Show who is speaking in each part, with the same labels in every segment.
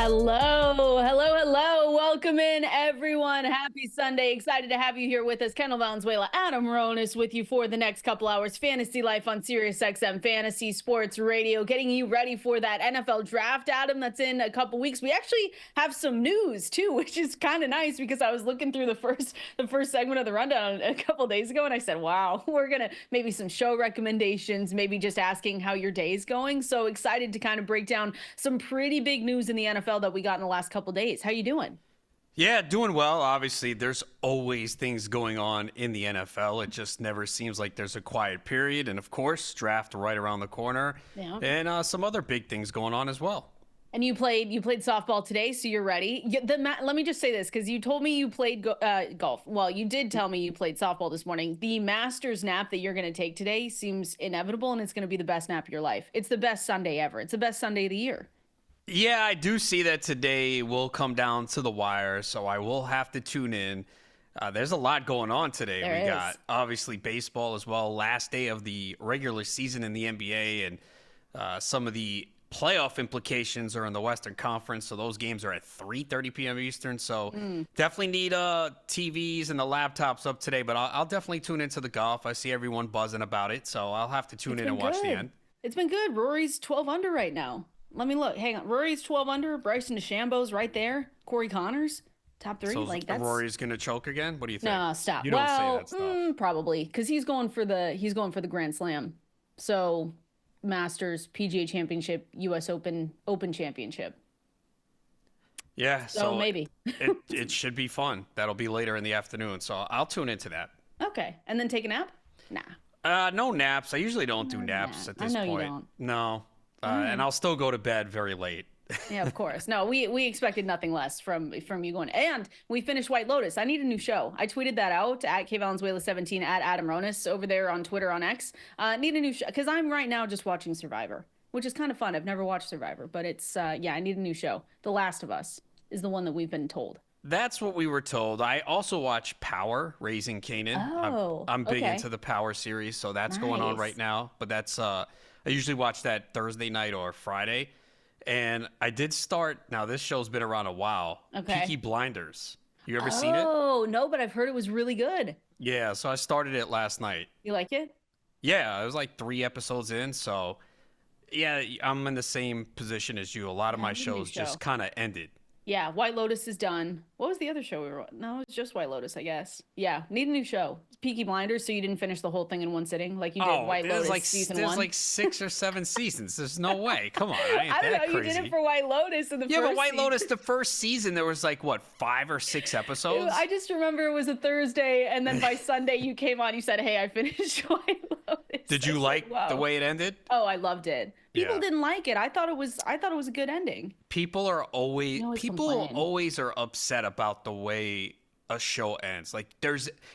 Speaker 1: Hello, hello, hello. Welcome in, everyone. Happy Sunday. Excited to have you here with us. Kendall, Valenzuela, Adam Ronis with you for the next couple hours. Fantasy Life on Sirius XM, Fantasy Sports Radio, getting you ready for that NFL draft, Adam, that's in a couple weeks. We actually have some news, too, which is kind of nice because I was looking through the first segment of the rundown a couple days ago, and I said, wow, we're going to maybe some show recommendations, maybe just asking how your day's going. So excited to kind of break down some pretty big news in the NFL that we got in the last couple of days. How you doing?
Speaker 2: Yeah, doing well. Obviously, there's always things going on in the NFL. It just never seems like there's a quiet period. And of course, draft right around the corner. Yeah. And some other big things going on as well.
Speaker 1: And you played softball today, so you're ready. Let me just say this, because you told me you played golf. Well, you did tell me you played softball this morning. The Masters nap that you're going to take today seems inevitable, and it's going to be the best nap of your life. It's the best Sunday ever. It's the best Sunday of the year.
Speaker 2: Yeah, I do see that today will come down to the wire, so I will have to tune in. There's a lot going on today. We got, obviously, baseball as well. Last day of the regular season in the NBA, and some of the playoff implications are in the Western Conference, so those games are at 3:30 p.m. Eastern. So definitely need TVs and the laptops up today, but I'll definitely tune into the golf. I see everyone buzzing about it, so I'll have to tune in and watch the end.
Speaker 1: It's been good. Rory's 12 under right now. Let me look. Hang on. Rory's 12 under. Bryson DeChambeau's right there. Corey Connors, top three.
Speaker 2: So
Speaker 1: like that's
Speaker 2: Rory's gonna choke again. What do you think?
Speaker 1: No, stop.
Speaker 2: You don't say that stuff.
Speaker 1: Probably because he's going for the Grand Slam. So Masters, PGA Championship, U.S. Open Championship.
Speaker 2: Yeah. So
Speaker 1: maybe
Speaker 2: it should be fun. That'll be later in the afternoon. So I'll tune into that.
Speaker 1: Okay, and then take a nap. Nah.
Speaker 2: No naps. I usually don't do naps at this point.
Speaker 1: You don't.
Speaker 2: No. And I'll still go to bed very late.
Speaker 1: Yeah, of course. No, we expected nothing less from you going. And we finished White Lotus. I need a new show. I tweeted that out at KValenzuela17 at Adam Ronis over there on Twitter on X. Need a new show because I'm right now just watching Survivor, which is kind of fun. I've never watched Survivor, but it's I need a new show. The Last of Us is the one that we've been told.
Speaker 2: That's what we were told. I also watch Power, Raising Kanan. I'm big into the Power series, so that's going on right now. But that's I usually watch that Thursday night or Friday. And I did start, now this show's been around a while, Peaky Blinders. You ever seen it?
Speaker 1: Oh, no, but I've heard it was really good.
Speaker 2: Yeah, so I started it last night.
Speaker 1: You like it?
Speaker 2: Yeah, it was like 3 episodes in, so yeah, I'm in the same position as you. A lot of my shows just kind of ended.
Speaker 1: Yeah, White Lotus is done. What was the other show we were on? No, it's just White Lotus, I guess. Yeah, need a new show. Peaky Blinders, so you didn't finish the whole thing in one sitting like you did White Lotus season 1?
Speaker 2: There's like 6 or 7 seasons. There's no way. Come on, I ain't that crazy.
Speaker 1: You did it for White Lotus in the first
Speaker 2: but White Lotus, the first season, there was like, what, 5 or 6 episodes?
Speaker 1: I just remember it was a Thursday, and then by Sunday you came on, you said, hey, I finished White Lotus.
Speaker 2: Did you like the way it ended?
Speaker 1: Oh, I loved it. People didn't like it. I thought it was a good ending.
Speaker 2: People always are upset about the way a show ends. Like,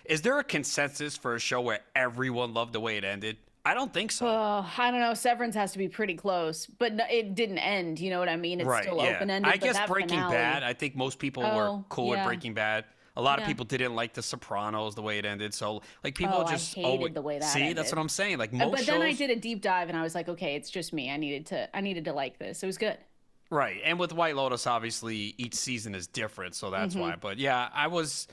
Speaker 2: is there a consensus for a show where everyone loved the way it ended? I don't think so.
Speaker 1: I don't know. Severance has to be pretty close, but it didn't end. You know what I mean? It's still open-ended.
Speaker 2: I guess Breaking Bad. I think most people were cool with Breaking Bad. A lot of people didn't like The Sopranos, the way it ended. So, like, people just
Speaker 1: I hated the way that ended.
Speaker 2: That's what I'm saying. Like, most
Speaker 1: but then I did a deep dive, and I was like, okay, it's just me. I needed to like this. It was good.
Speaker 2: Right. And with White Lotus, obviously, each season is different, so that's why. But yeah, I was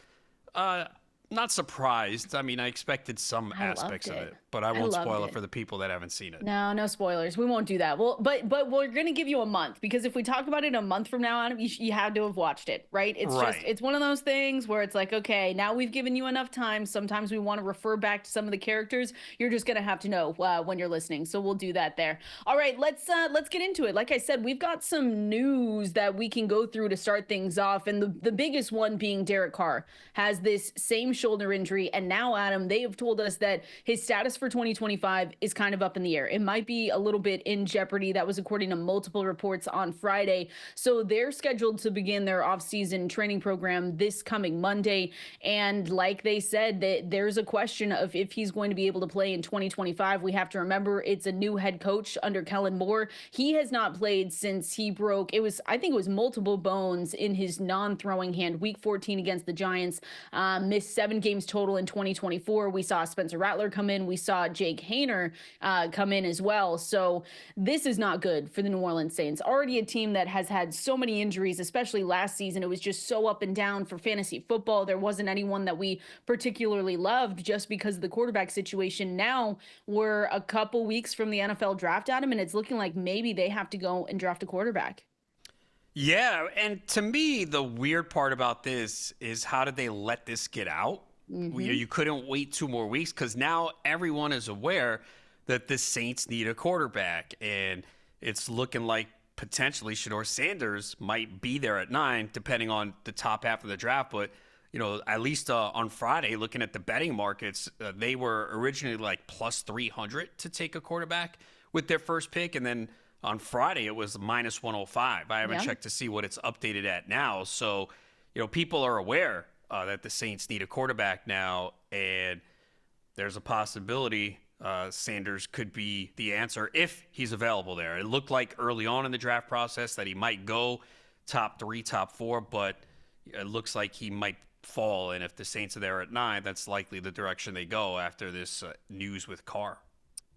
Speaker 2: not surprised. I mean, I expected some aspects of it, but I won't spoil it for the people that haven't seen it.
Speaker 1: No spoilers. We won't do that. Well, but we're gonna give you a month, because if we talk about it a month from now on, you have to have watched it, right? It's one of those things where it's like, okay, now we've given you enough time. Sometimes we want to refer back to some of the characters. You're just gonna have to know when you're listening. So we'll do that there. All right, let's get into it. Like I said, we've got some news that we can go through to start things off, and the biggest one being Derek Carr has this same shoulder injury, and now, Adam, they have told us that his status for 2025 is kind of up in the air. It might be a little bit in jeopardy. That was according to multiple reports on Friday. So they're scheduled to begin their off-season training program this coming Monday, and like they said, that there's a question of if he's going to be able to play in 2025. We have to remember it's a new head coach under Kellen Moore. He has not played since he broke, I think it was multiple bones in his non-throwing hand, week 14 against the Giants, missed 7 games total in 2024. We saw Spencer Rattler come in. We saw Jake Haener come in as well. So this is not good for the New Orleans Saints. Already a team that has had so many injuries, especially last season. It was just so up and down for fantasy football. There wasn't anyone that we particularly loved just because of the quarterback situation. Now we're a couple weeks from the NFL draft, Adam, and it's looking like maybe they have to go and draft a quarterback.
Speaker 2: Yeah, and to me, the weird part about this is how did they let this get out? You couldn't wait 2 more weeks because now everyone is aware that the Saints need a quarterback, and it's looking like potentially Shedeur Sanders might be there at 9, depending on the top half of the draft. But at least on Friday, looking at the betting markets, they were originally like plus 300 to take a quarterback with their first pick, and then on Friday, it was minus 105. I haven't checked to see what it's updated at now. So, people are aware that the Saints need a quarterback now, and there's a possibility Sanders could be the answer if he's available there. It looked like early on in the draft process that he might go top 3, top 4, but it looks like he might fall. And if the Saints are there at 9, that's likely the direction they go after this news with Carr.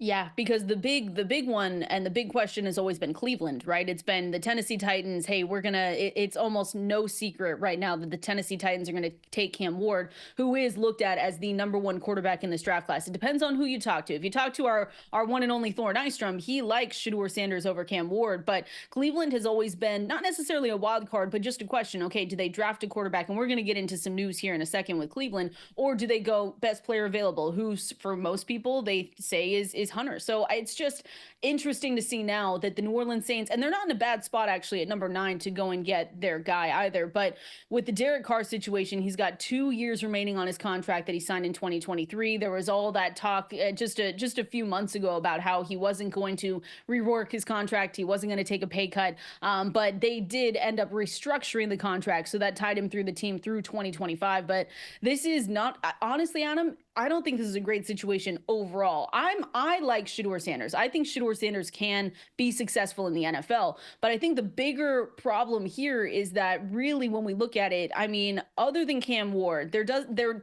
Speaker 1: Yeah, because the big one and the big question has always been Cleveland, right? It's been the Tennessee Titans. Hey, it's almost no secret right now that the Tennessee Titans are going to take Cam Ward, who is looked at as the number 1 quarterback in this draft class. It depends on who you talk to. If you talk to our one and only Thor Nystrom, he likes Shedeur Sanders over Cam Ward, but Cleveland has always been not necessarily a wild card, but just a question. Okay, do they draft a quarterback? And we're going to get into some news here in a second with Cleveland, or do they go best player available, who for most people they say is Hunter. So it's just interesting to see now that the New Orleans Saints, and they're not in a bad spot actually at number 9 to go and get their guy either, but with the Derek Carr situation, he's got 2 years remaining on his contract that he signed in 2023. There was all that talk just a few months ago about how he wasn't going to rework his contract, he wasn't going to take a pay cut, but they did end up restructuring the contract, so that tied him through the team through 2025. But this is not, honestly, Adam, I don't think this is a great situation overall. I like Shedeur Sanders. I think Shedeur Sanders can be successful in the NFL. But I think the bigger problem here is that really when we look at it, I mean, other than Cam Ward, there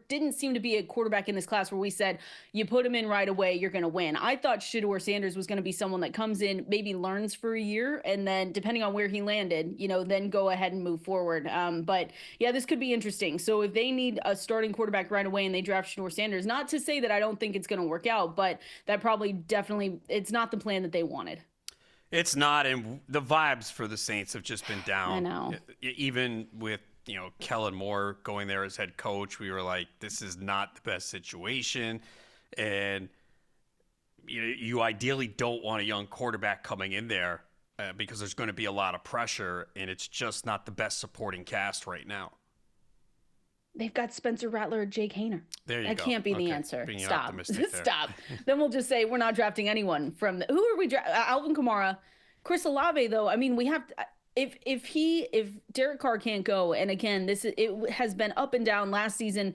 Speaker 1: didn't seem to be a quarterback in this class where we said, you put him in right away, you're going to win. I thought Shedeur Sanders was going to be someone that comes in, maybe learns for a year, and then depending on where he landed, then go ahead and move forward. But yeah, this could be interesting. So if they need a starting quarterback right away and they draft Shedeur Sanders, not to say that I don't think it's going to work out, but that probably definitely, it's not the plan that they wanted.
Speaker 2: It's not, and the vibes for the Saints have just been down.
Speaker 1: I know.
Speaker 2: Even with, Kellen Moore going there as head coach, we were like, this is not the best situation. And you ideally don't want a young quarterback coming in there because there's going to be a lot of pressure, and it's just not the best supporting cast right now.
Speaker 1: They've got Spencer Rattler or Jake Haener.
Speaker 2: There you
Speaker 1: go. That can't be the answer.
Speaker 2: Being
Speaker 1: Stop.
Speaker 2: optimistic there.
Speaker 1: Stop. Then we'll just say we're not drafting anyone from who are we Alvin Kamara, Chris Olave though. I mean, we have if Derek Carr can't go, and again, it has been up and down last season.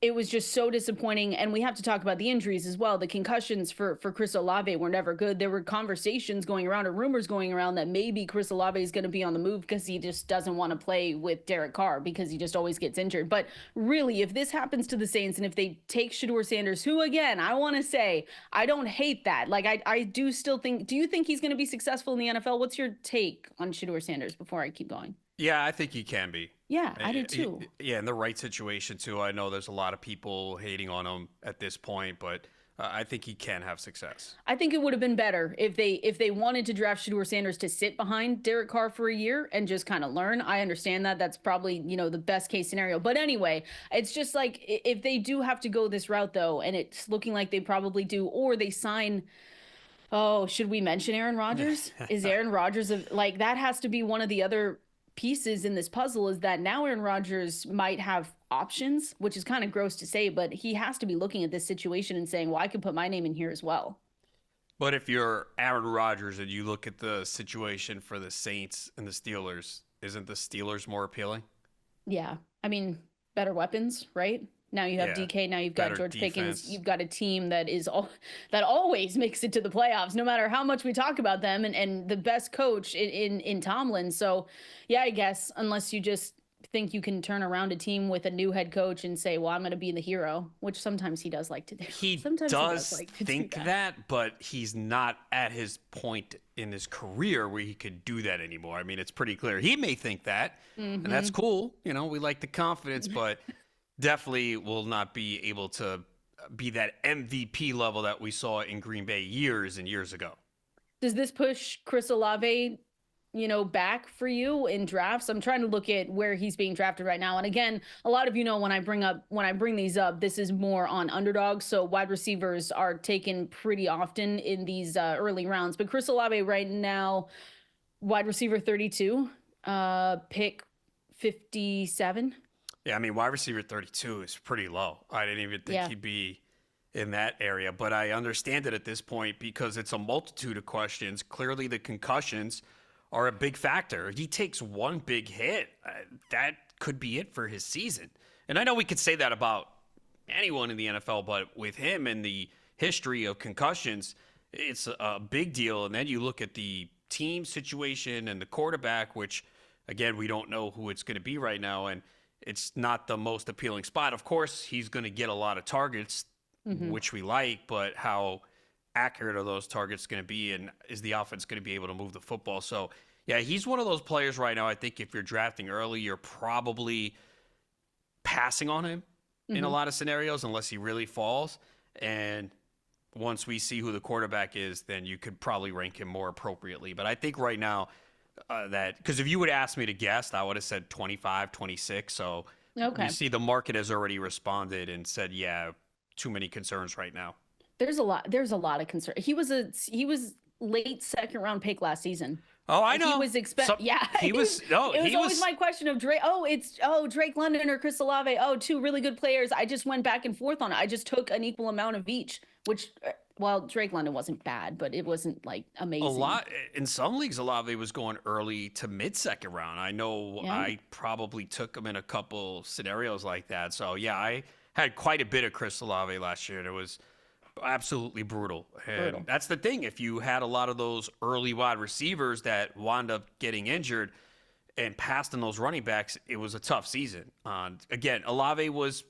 Speaker 1: It was just so disappointing. And we have to talk about the injuries as well. The concussions for Chris Olave were never good. There were conversations going around or rumors going around that maybe Chris Olave is going to be on the move because he just doesn't want to play with Derek Carr because he just always gets injured. But really, if this happens to the Saints and if they take Shedeur Sanders, who again, I want to say, I don't hate that. Like I do still think, do you think he's going to be successful in the NFL? What's your take on Shedeur Sanders before I keep going?
Speaker 2: Yeah, I think he can be.
Speaker 1: Yeah, I do too.
Speaker 2: Yeah, in the right situation too. I know there's a lot of people hating on him at this point, but I think he can have success.
Speaker 1: I think it would have been better if they wanted to draft Shedeur Sanders to sit behind Derek Carr for a year and just kind of learn. I understand that. That's probably, the best case scenario. But anyway, it's just like if they do have to go this route though, and it's looking like they probably do, or they sign. Oh, should we mention Aaron Rodgers? Is Aaron Rodgers that has to be one of the other pieces in this puzzle, is that now Aaron Rodgers might have options, which is kind of gross to say, but he has to be looking at this situation and saying, well, I could put my name in here as well.
Speaker 2: But if you're Aaron Rodgers and you look at the situation for the Saints and the Steelers, isn't the Steelers more appealing?
Speaker 1: Yeah. I mean, better weapons, right? Now you have DK. Now you've got George defense. Pickens. You've got a team that that always makes it to the playoffs, no matter how much we talk about them, and the best coach in Tomlin. So, yeah, I guess unless you just think you can turn around a team with a new head coach and say, well, I'm going to be the hero, which sometimes he does like to do. Sometimes
Speaker 2: he does like to think that, but he's not at his point in his career where he could do that anymore. I mean, it's pretty clear. He may think that, and that's cool. You know, we like the confidence, but definitely will not be able to be that MVP level that we saw in Green Bay years and years ago.
Speaker 1: Does this push Chris Olave, back for you in drafts? I'm trying to look at where he's being drafted right now. And again, a lot of when I bring these up, this is more on underdogs. So wide receivers are taken pretty often in these early rounds. But Chris Olave right now, wide receiver 32, pick 57.
Speaker 2: Yeah, I mean, wide receiver 32 is pretty low. I didn't even think he'd be in that area, but I understand it at this point because it's a multitude of questions. Clearly, the concussions are a big factor. He takes one big hit, that could be it for his season. And I know we could say that about anyone in the NFL, but with him and the history of concussions, it's a big deal. And then you look at the team situation and the quarterback, which, again, we don't know who it's going to be right now, and it's not the most appealing spot. Of course, he's going to get a lot of targets, which we like, but how accurate are those targets going to be, and is the offense going to be able to move the football? So, yeah, he's one of those players right now. I think if you're drafting early, you're probably passing on him in a lot of scenarios unless he really falls. And once we see who the quarterback is, then you could probably rank him more appropriately. But I think right now because if you would ask me to guess, I would have said 25, 26. So you see the market has already responded and said, yeah, too many concerns right now.
Speaker 1: There's a lot of concern. He was late second round pick last season.
Speaker 2: Oh, I know.
Speaker 1: He was He was. No, it was always my question of Drake. Drake London or Chris Olave. Two really good players. I just went back and forth on it. I just took an equal amount of each. Which, Drake London wasn't bad, but it wasn't like amazing.
Speaker 2: A lot in some leagues, Olave was going early to mid second round. I know I probably took him in a couple scenarios like that. So yeah, I had quite a bit of Chris Olave last year, and it was absolutely brutal. And that's the thing. If you had a lot of those early wide receivers that wound up getting injured and passed in those running backs, it was a tough season. Again, Olave was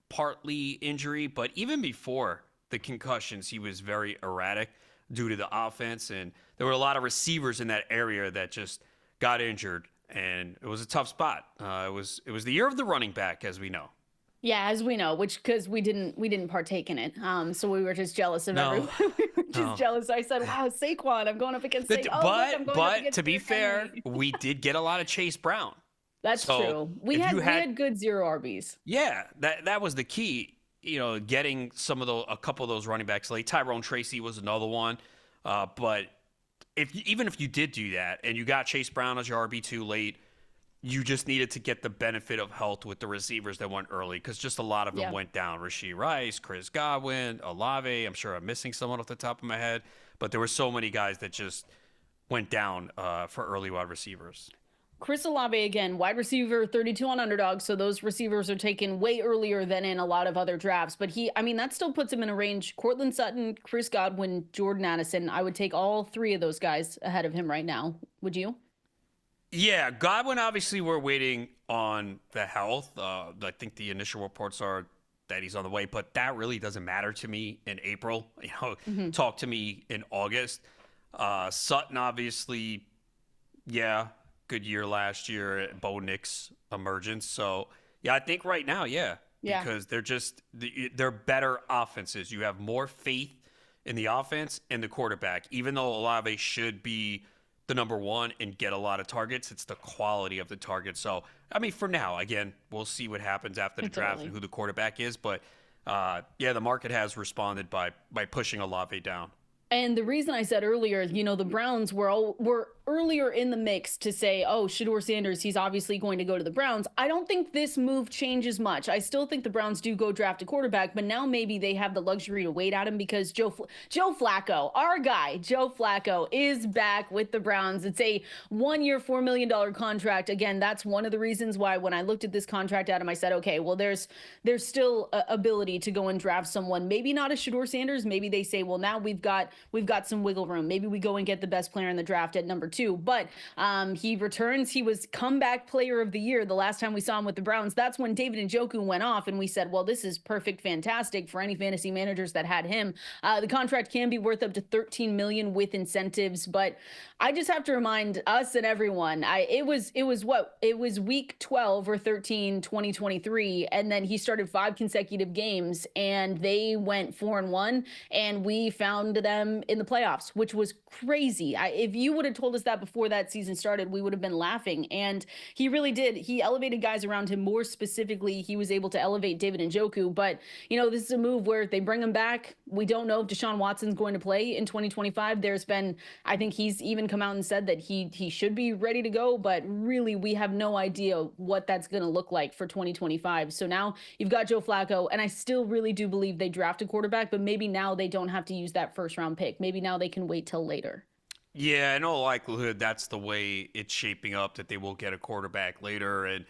Speaker 2: partly injury, but even before the concussions, he was very erratic due to the offense. And there were a lot of receivers in that area that just got injured, and it was a tough spot. It was the year of the running back, as we know.
Speaker 1: Yeah, as we know, because we didn't partake in it. So we were just jealous of everyone. We were just jealous. I said, wow, Saquon, I'm going up against Saquon.
Speaker 2: But to be fair, we did get a lot of Chase Brown.
Speaker 1: That's true. We had good zero RBs.
Speaker 2: Yeah, that was the key. Getting a couple of those running backs late. Tyrone Tracy was another one. But even if you did do that and you got Chase Brown as your RB2 late, you just needed to get the benefit of health with the receivers that went early, because just a lot of them went down. Rashee Rice, Chris Godwin, Olave. I'm sure I'm missing someone off the top of my head, but there were so many guys that just went down for early wide receivers.
Speaker 1: Chris Olave, again, wide receiver 32 on underdog. So those receivers are taken way earlier than in a lot of other drafts. But that still puts him in a range. Courtland Sutton, Chris Godwin, Jordan Addison. I would take all three of those guys ahead of him right now. Would you?
Speaker 2: Yeah, Godwin, obviously, we're waiting on the health. I think the initial reports are that he's on the way, but that really doesn't matter to me in April. Talk to me in August. Sutton, obviously, good year last year, Bo Nix emergence. So, I think right now, because they're better offenses. You have more faith in the offense and the quarterback. Even though Olave should be the number one and get a lot of targets, it's the quality of the targets. So, for now, again, we'll see what happens after the draft and who the quarterback is. But, the market has responded by pushing Olave down.
Speaker 1: And the reason I said earlier, the Browns were earlier in the mix to say, Shedeur Sanders, he's obviously going to go to the Browns. I don't think this move changes much. I still think the Browns do go draft a quarterback, but now maybe they have the luxury to wait at him because Joe Flacco, our guy, Joe Flacco, is back with the Browns. It's a 1-year, $4 million contract. Again, that's one of the reasons why when I looked at this contract, Adam, I said, okay, well, there's still a ability to go and draft someone. Maybe not a Shedeur Sanders. Maybe they say, well, now we've got some wiggle room. Maybe we go and get the best player in the draft at number 2. But he returns. He was comeback player of the year the last time we saw him with the Browns. That's when David Njoku went off, and we said, well, this is perfect, fantastic for any fantasy managers that had him. The contract can be worth up to $13 million with incentives, but I just have to remind us and everyone, it was week 12 or 13, 2023, and then he started 5 consecutive games, and they went 4-1, and we found them in the playoffs, which was crazy. If you would have told us that before that season started, we would have been laughing. And he really did. He elevated guys around him. More specifically, he was able to elevate David Njoku. But, this is a move where they bring him back. We don't know if Deshaun Watson's going to play in 2025. I think he's even come out and said that he should be ready to go, but really we have no idea what that's going to look like for 2025. So now you've got Joe Flacco, and I still really do believe they draft a quarterback, but maybe now they don't have to use that first round pick. Maybe now they can wait till later.
Speaker 2: Yeah, in all likelihood, that's the way it's shaping up, that they will get a quarterback later. And,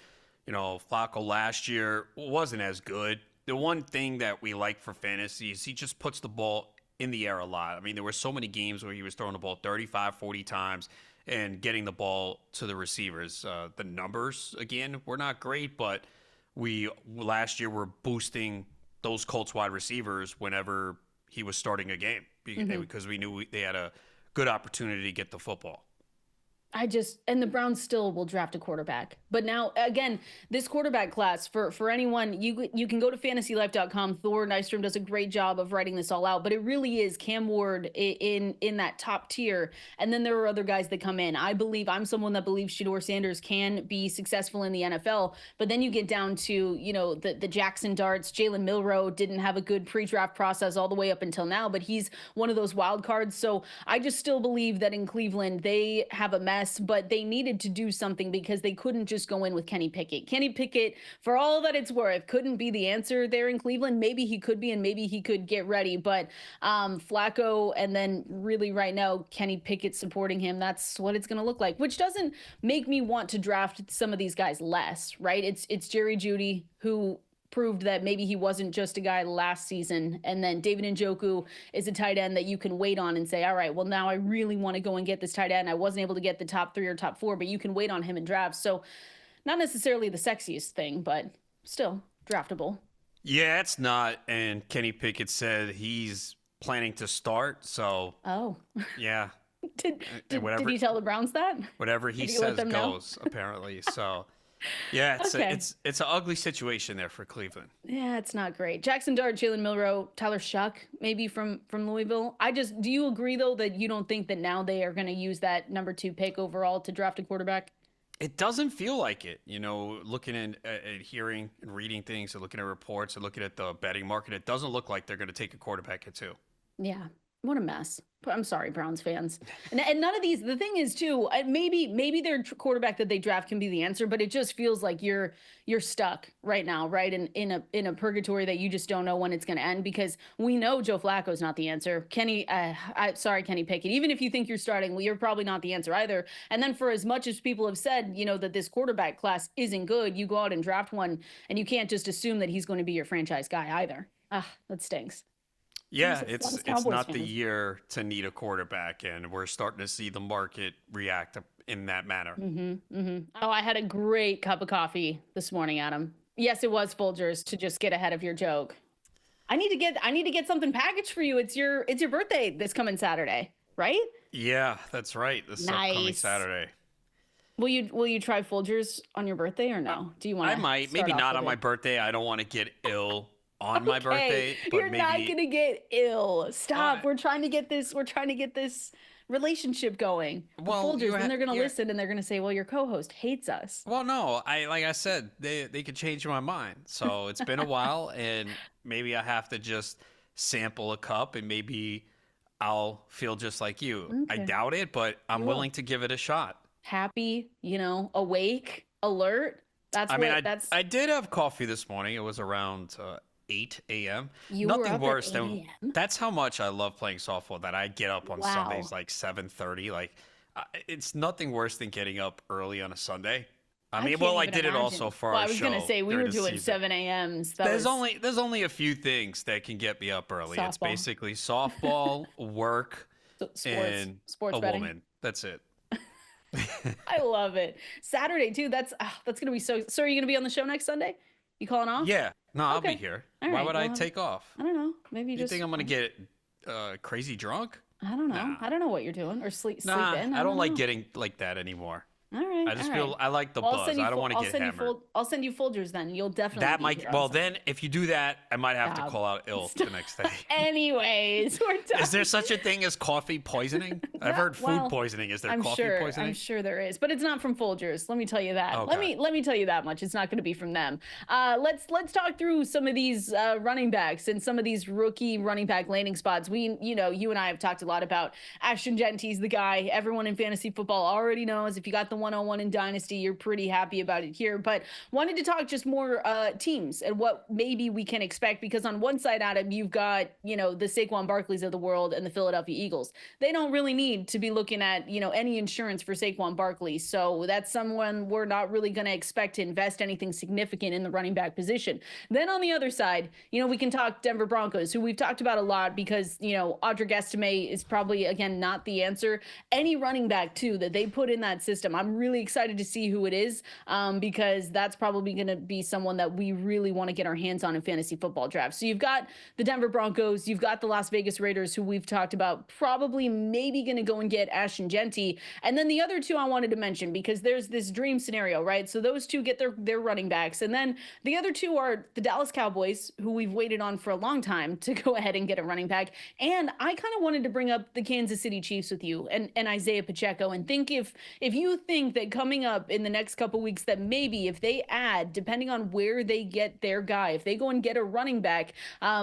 Speaker 2: Flacco last year wasn't as good. The one thing that we like for fantasy is he just puts the ball in the air a lot. I mean, there were so many games where he was throwing the ball 35, 40 times and getting the ball to the receivers. The numbers, again, were not great, but we last year were boosting those Colts wide receivers whenever he was starting a game because we knew they had a good opportunity to get the football.
Speaker 1: And the Browns still will draft a quarterback. But now, again, this quarterback class, for anyone, you can go to fantasylife.com. Thor Nystrom does a great job of writing this all out, but it really is Cam Ward in that top tier. And then there are other guys that come in. I'm someone that believes Shedeur Sanders can be successful in the NFL, but then you get down to, the Jackson Darts. Jalen Milroe didn't have a good pre-draft process all the way up until now, but he's one of those wild cards. So I just still believe that in Cleveland, they have a mess, but they needed to do something because they couldn't just go in with Kenny Pickett. Kenny Pickett, for all that it's worth, couldn't be the answer there in Cleveland. Maybe he could be, and maybe he could get ready, but Flacco, and then really right now, Kenny Pickett supporting him, that's what it's going to look like, which doesn't make me want to draft some of these guys less, right? It's Jerry Jeudy, who proved that maybe he wasn't just a guy last season. And then David Njoku is a tight end that you can wait on and say, all right, well, now I really want to go and get this tight end. I wasn't able to get the top 3 or top 4, but you can wait on him in drafts. So not necessarily the sexiest thing, but still draftable.
Speaker 2: Yeah, it's not. And Kenny Pickett said he's planning to start. So, yeah.
Speaker 1: Did he tell the Browns that?
Speaker 2: Whatever he says goes, apparently. So, yeah, it's an ugly situation there for Cleveland.
Speaker 1: Yeah, it's not great. Jackson Dart, Jalen Milroe, Tyler Shuck, maybe from Louisville. Do you agree though that you don't think that now they are going to use that number 2 pick overall to draft a quarterback?
Speaker 2: It doesn't feel like it. Looking at hearing and reading things and looking at reports and looking at the betting market, it doesn't look like they're going to take a quarterback at 2.
Speaker 1: Yeah. What a mess. I'm sorry, Browns fans. And none of these, the thing is too, maybe their quarterback that they draft can be the answer, but it just feels like you're stuck right now, right? In a purgatory that you just don't know when it's going to end, because we know Joe Flacco is not the answer. Kenny Pickett, even if you think you're starting, well, you're probably not the answer either. And then for as much as people have said, that this quarterback class isn't good, you go out and draft one and you can't just assume that he's going to be your franchise guy either. That stinks.
Speaker 2: Yeah, it's not the year to need a quarterback, and we're starting to see the market react in that manner.
Speaker 1: Oh, I had a great cup of coffee this morning, Adam. Yes, it was Folgers, to just get ahead of your joke. I need to get something packaged for you. It's your birthday this coming Saturday, right?
Speaker 2: Yeah, that's right. This upcoming Saturday.
Speaker 1: Will you try Folgers on your birthday or no? Do you want?
Speaker 2: I might, maybe not on my birthday. I don't want to get ill on my birthday, but
Speaker 1: you're not gonna get ill. Stop. We're trying to get this relationship going. Well, Folgers, then they're gonna listen and they're gonna say, well, your co-host hates us.
Speaker 2: Well, no, like I said, they could change my mind. So it's been a while, and maybe I have to just sample a cup, and maybe I'll feel just like you. Okay. I doubt it, but I'm willing to give it a shot.
Speaker 1: Happy, awake, alert.
Speaker 2: I did have coffee this morning. It was around 8 a.m. Nothing worse than that's how much I love playing softball, that I get up on Sundays like 7:30. Like it's nothing worse than getting up early on a Sunday. I did it also for our show. I was
Speaker 1: gonna say we were doing 7 a.m.s.
Speaker 2: There's only a few things that can get me up early. Softball. It's basically softball, work, and
Speaker 1: sports
Speaker 2: a
Speaker 1: betting.
Speaker 2: woman. That's it.
Speaker 1: I love it. Saturday too. That's gonna be so. So are you gonna be on the show next Sunday? You calling off?
Speaker 2: Yeah, no, I'll be
Speaker 1: Okay.
Speaker 2: here.
Speaker 1: All
Speaker 2: Why
Speaker 1: right.
Speaker 2: would I
Speaker 1: Well,
Speaker 2: take off?
Speaker 1: I don't know. Maybe
Speaker 2: You think
Speaker 1: just
Speaker 2: I'm gonna get crazy drunk?
Speaker 1: I don't know.
Speaker 2: Nah,
Speaker 1: I don't know what you're doing or sleep
Speaker 2: nah,
Speaker 1: in. I
Speaker 2: I don't
Speaker 1: don't
Speaker 2: like
Speaker 1: know.
Speaker 2: getting like that anymore.
Speaker 1: All right.
Speaker 2: I
Speaker 1: All
Speaker 2: just
Speaker 1: right.
Speaker 2: feel I like the
Speaker 1: Well,
Speaker 2: buzz. I don't want to get hammered.
Speaker 1: I'll send you Folgers then. You'll definitely
Speaker 2: That
Speaker 1: be
Speaker 2: might
Speaker 1: here on
Speaker 2: well
Speaker 1: Sunday.
Speaker 2: then if you do that, I might have to
Speaker 1: Stop.
Speaker 2: call out ill
Speaker 1: Stop.
Speaker 2: the next day.
Speaker 1: Anyways, we're done.
Speaker 2: Is there such a thing as coffee poisoning? I've
Speaker 1: No,
Speaker 2: heard food
Speaker 1: well,
Speaker 2: poisoning. Is there
Speaker 1: I'm
Speaker 2: coffee
Speaker 1: sure.
Speaker 2: poisoning?
Speaker 1: I'm sure there is, but it's not from Folgers. Let me tell you that.
Speaker 2: Okay.
Speaker 1: Let me tell you that much. It's not going to be from them. Let's talk through some of these running backs and some of these rookie running back landing spots. You and I have talked a lot about Ashton Genty's the guy everyone in fantasy football already knows. If you got the 101 in Dynasty, you're pretty happy about it here. But wanted to talk just more teams and what maybe we can expect, because on one side, Adam, you've got the Saquon Barkleys of the world and the Philadelphia Eagles. They don't really need to be looking at any insurance for Saquon Barkley, so that's someone we're not really going to expect to invest anything significant in the running back position. Then on the other side, we can talk Denver Broncos, who we've talked about a lot because Audric Estime is probably again not the answer. Any running back too that they put in that system, I'm really excited to see who it is, because that's probably going to be someone that we really want to get our hands on in fantasy football drafts. So you've got the Denver Broncos, you've got the Las Vegas Raiders, who we've talked about, probably maybe going to go and get Ashton Genty. And then the other two I wanted to mention, because there's this dream scenario, right? So those two get their running backs. And then the other two are the Dallas Cowboys, who we've waited on for a long time to go ahead and get a running back. And I kind of wanted to bring up the Kansas City Chiefs with you and Isaiah Pacheco, and think if you think that coming up in the next couple weeks that maybe if they add, depending on where they get their guy, if they go and get a running back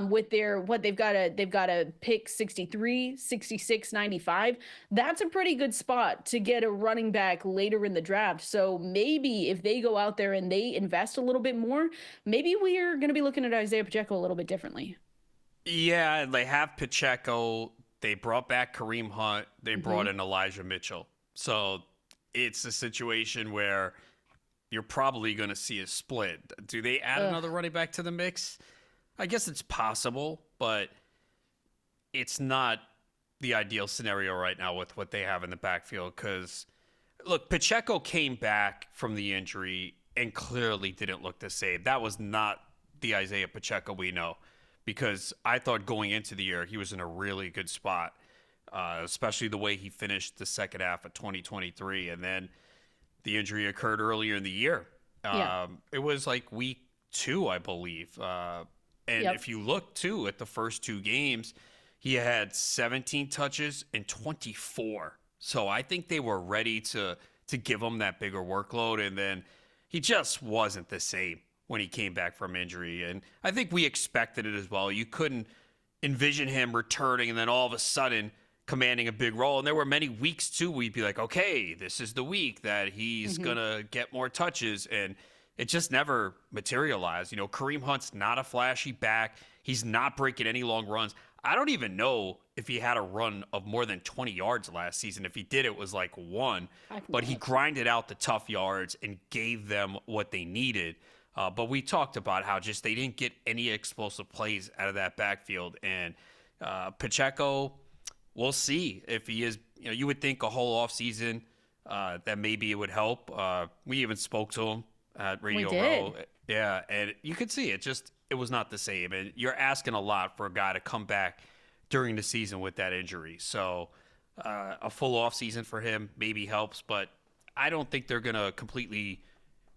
Speaker 1: with their they've got a pick 63, 66, 95, that's a pretty good spot to get a running back later in the draft. So maybe if they go out there and they invest a little bit more, maybe we're going to be looking at Isaiah Pacheco a little bit differently.
Speaker 2: Yeah, they have Pacheco. They brought back Kareem Hunt. They brought in Elijah Mitchell. So it's a situation where you're probably going to see a split. Do they add another running back to the mix? I guess it's possible, but it's not the ideal scenario right now with what they have in the backfield. Because, look, Pacheco came back from the injury and clearly didn't look the same. That was not the Isaiah Pacheco we know, because I thought going into the year he was in a really good spot, especially the way he finished the second half of 2023. And then the injury occurred earlier in the year. It was like week 2, I believe. And if you look, too, at the first 2 games, he had 17 touches and 24. So I think they were ready to give him that bigger workload. And then he just wasn't the same when he came back from injury. And I think we expected it as well. You couldn't envision him returning and then all of a sudden commanding a big role. And there were many weeks, too, we'd be like, okay, this is the week that he's going to get more touches. And it just never materialized. Kareem Hunt's not a flashy back. He's not breaking any long runs. I don't even know if he had a run of more than 20 yards last season. If he did, it was like 1. But he grinded out the tough yards and gave them what they needed. But we talked about how just they didn't get any explosive plays out of that backfield. And Pacheco, we'll see if he is. You would think a whole offseason that maybe it would help. We even spoke to him at Radio Row. Yeah, and you could see it was not the same. And you're asking a lot for a guy to come back during the season with that injury. So a full offseason for him maybe helps, but I don't think they're going to completely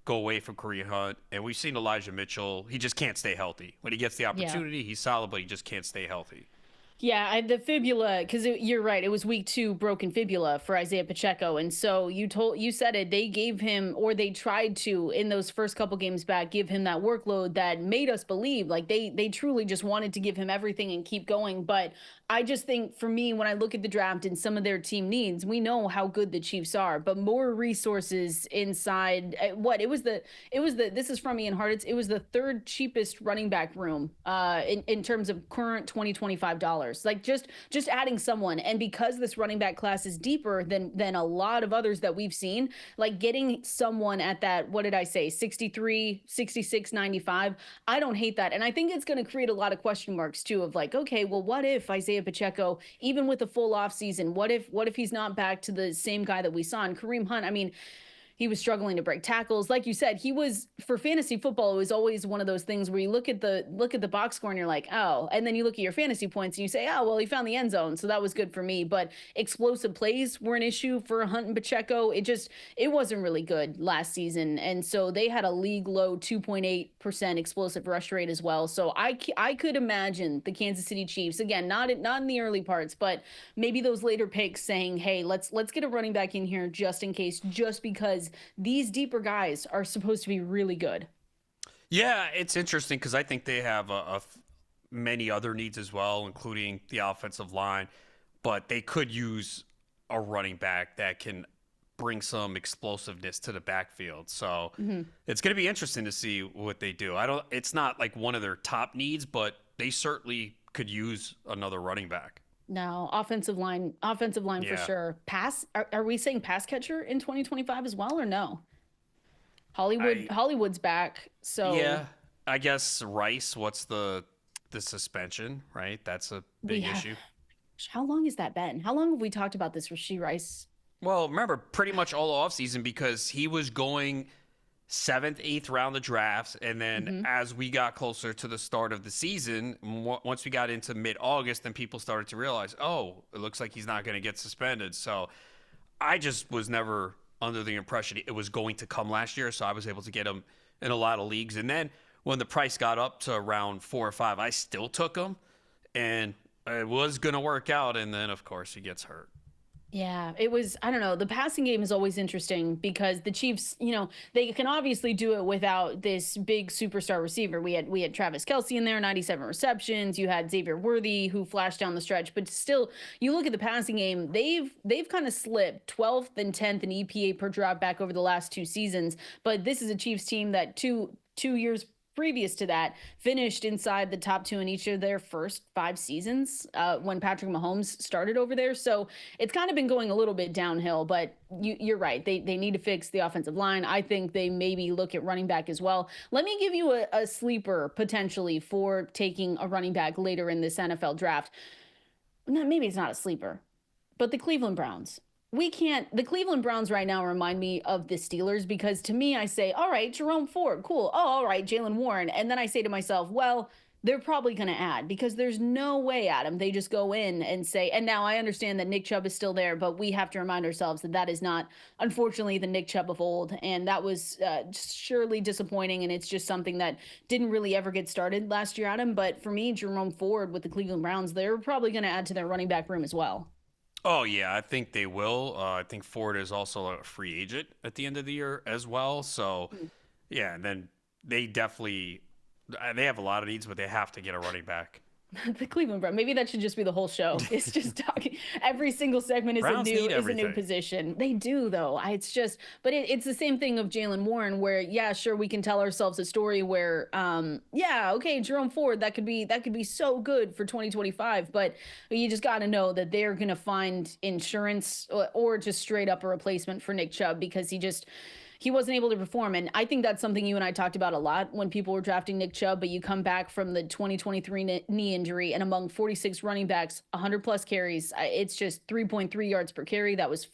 Speaker 2: go away from Kareem Hunt. And we've seen Elijah Mitchell. He just can't stay healthy. When he gets the opportunity, he's solid, but he just can't stay healthy.
Speaker 1: Yeah, the fibula, because you're right. It was week 2 broken fibula for Isaiah Pacheco, and so you said it. They gave him, or they tried to, in those first couple games back, give him that workload that made us believe like they truly just wanted to give him everything and keep going. But I just think, for me, when I look at the draft and some of their team needs, we know how good the Chiefs are, but more resources inside. This is from Ian Hartitz. It was the 3rd cheapest running back room in terms of current $2025. Like just adding someone. And because this running back class is deeper than a lot of others that we've seen, like getting someone at that, what did I say, 63, 66, 95, I don't hate that. And I think it's going to create a lot of question marks too of like, okay, well, what if Isaiah Pacheco, even with a full off season, what if he's not back to the same guy that we saw in Kareem Hunt? I mean, he was struggling to break tackles. Like you said, he was, for fantasy football, it was always one of those things where you look at the box score and you're like, oh, and then you look at your fantasy points and you say, oh, well, he found the end zone, so that was good for me. But explosive plays were an issue for Hunt and Pacheco. It wasn't really good last season. And so they had a league low 2.8% explosive rush rate as well. So I could imagine the Kansas City Chiefs, again, not in the early parts, but maybe those later picks saying, hey, let's get a running back in here just in case, just because these deeper guys are supposed to be really good.
Speaker 2: Yeah, it's interesting because I think they have many other needs as well, including the offensive line, but they could use a running back that can bring some explosiveness to the backfield. So it's going to be interesting to see what they do. It's not like one of their top needs, but they certainly could use another running back.
Speaker 1: No, offensive line for sure. Are we saying pass catcher in 2025 as well, or no? Hollywood's back. So
Speaker 2: yeah, I guess Rice, what's the suspension, right? That's a big issue.
Speaker 1: How long has that been? How long have we talked about this Rashee Rice?
Speaker 2: Well, remember, pretty much all offseason because he was going 7th, 8th round of drafts. And then as we got closer to the start of the season, once we got into mid-August, then people started to realize, oh, it looks like he's not going to get suspended. So I just was never under the impression it was going to come last year. So I was able to get him in a lot of leagues. And then when the price got up to around 4 or 5, I still took him. And it was going to work out. And then, of course, he gets hurt.
Speaker 1: Yeah, it was, I don't know. The passing game is always interesting because the Chiefs, they can obviously do it without this big superstar receiver. We had Travis Kelce in there, 97 receptions. You had Xavier Worthy who flashed down the stretch, but still, you look at the passing game, they've kind of slipped 12th and 10th in EPA per drop back over the last 2 seasons. But this is a Chiefs team that two years previous to that finished inside the top 2 in each of their first 5 seasons when Patrick Mahomes started over there. So it's kind of been going a little bit downhill, but you're right. They need to fix the offensive line. I think they maybe look at running back as well. Let me give you a sleeper potentially for taking a running back later in this NFL draft. Maybe it's not a sleeper, but the Cleveland Browns. The Cleveland Browns right now remind me of the Steelers because to me, I say, all right, Jerome Ford, cool. Oh, all right, Jaylen Warren. And then I say to myself, well, they're probably going to add because there's no way, Adam, they just go in and say, and now I understand that Nick Chubb is still there, but we have to remind ourselves that is not, unfortunately, the Nick Chubb of old. And that was surely disappointing. And it's just something that didn't really ever get started last year, Adam. But for me, Jerome Ford with the Cleveland Browns, they're probably going to add to their running back room as well.
Speaker 2: Oh, yeah, I think they will. I think Ford is also a free agent at the end of the year as well. So, yeah, and then they have a lot of needs, but they have to get a running back.
Speaker 1: The Cleveland Browns. Maybe that should just be the whole show. It's just talking. Every single segment is a new position. They do though. But it's the same thing of Jaylen Warren, where yeah, sure we can tell ourselves a story where okay, Jerome Ford that could be so good for 2025, but you just got to know that they're gonna find insurance or just straight up a replacement for Nick Chubb because he wasn't able to perform. And I think that's something you and I talked about a lot when people were drafting Nick Chubb, but you come back from the 2023 knee injury and among 46 running backs, 100 plus carries, it's just 3.3 yards per carry. That was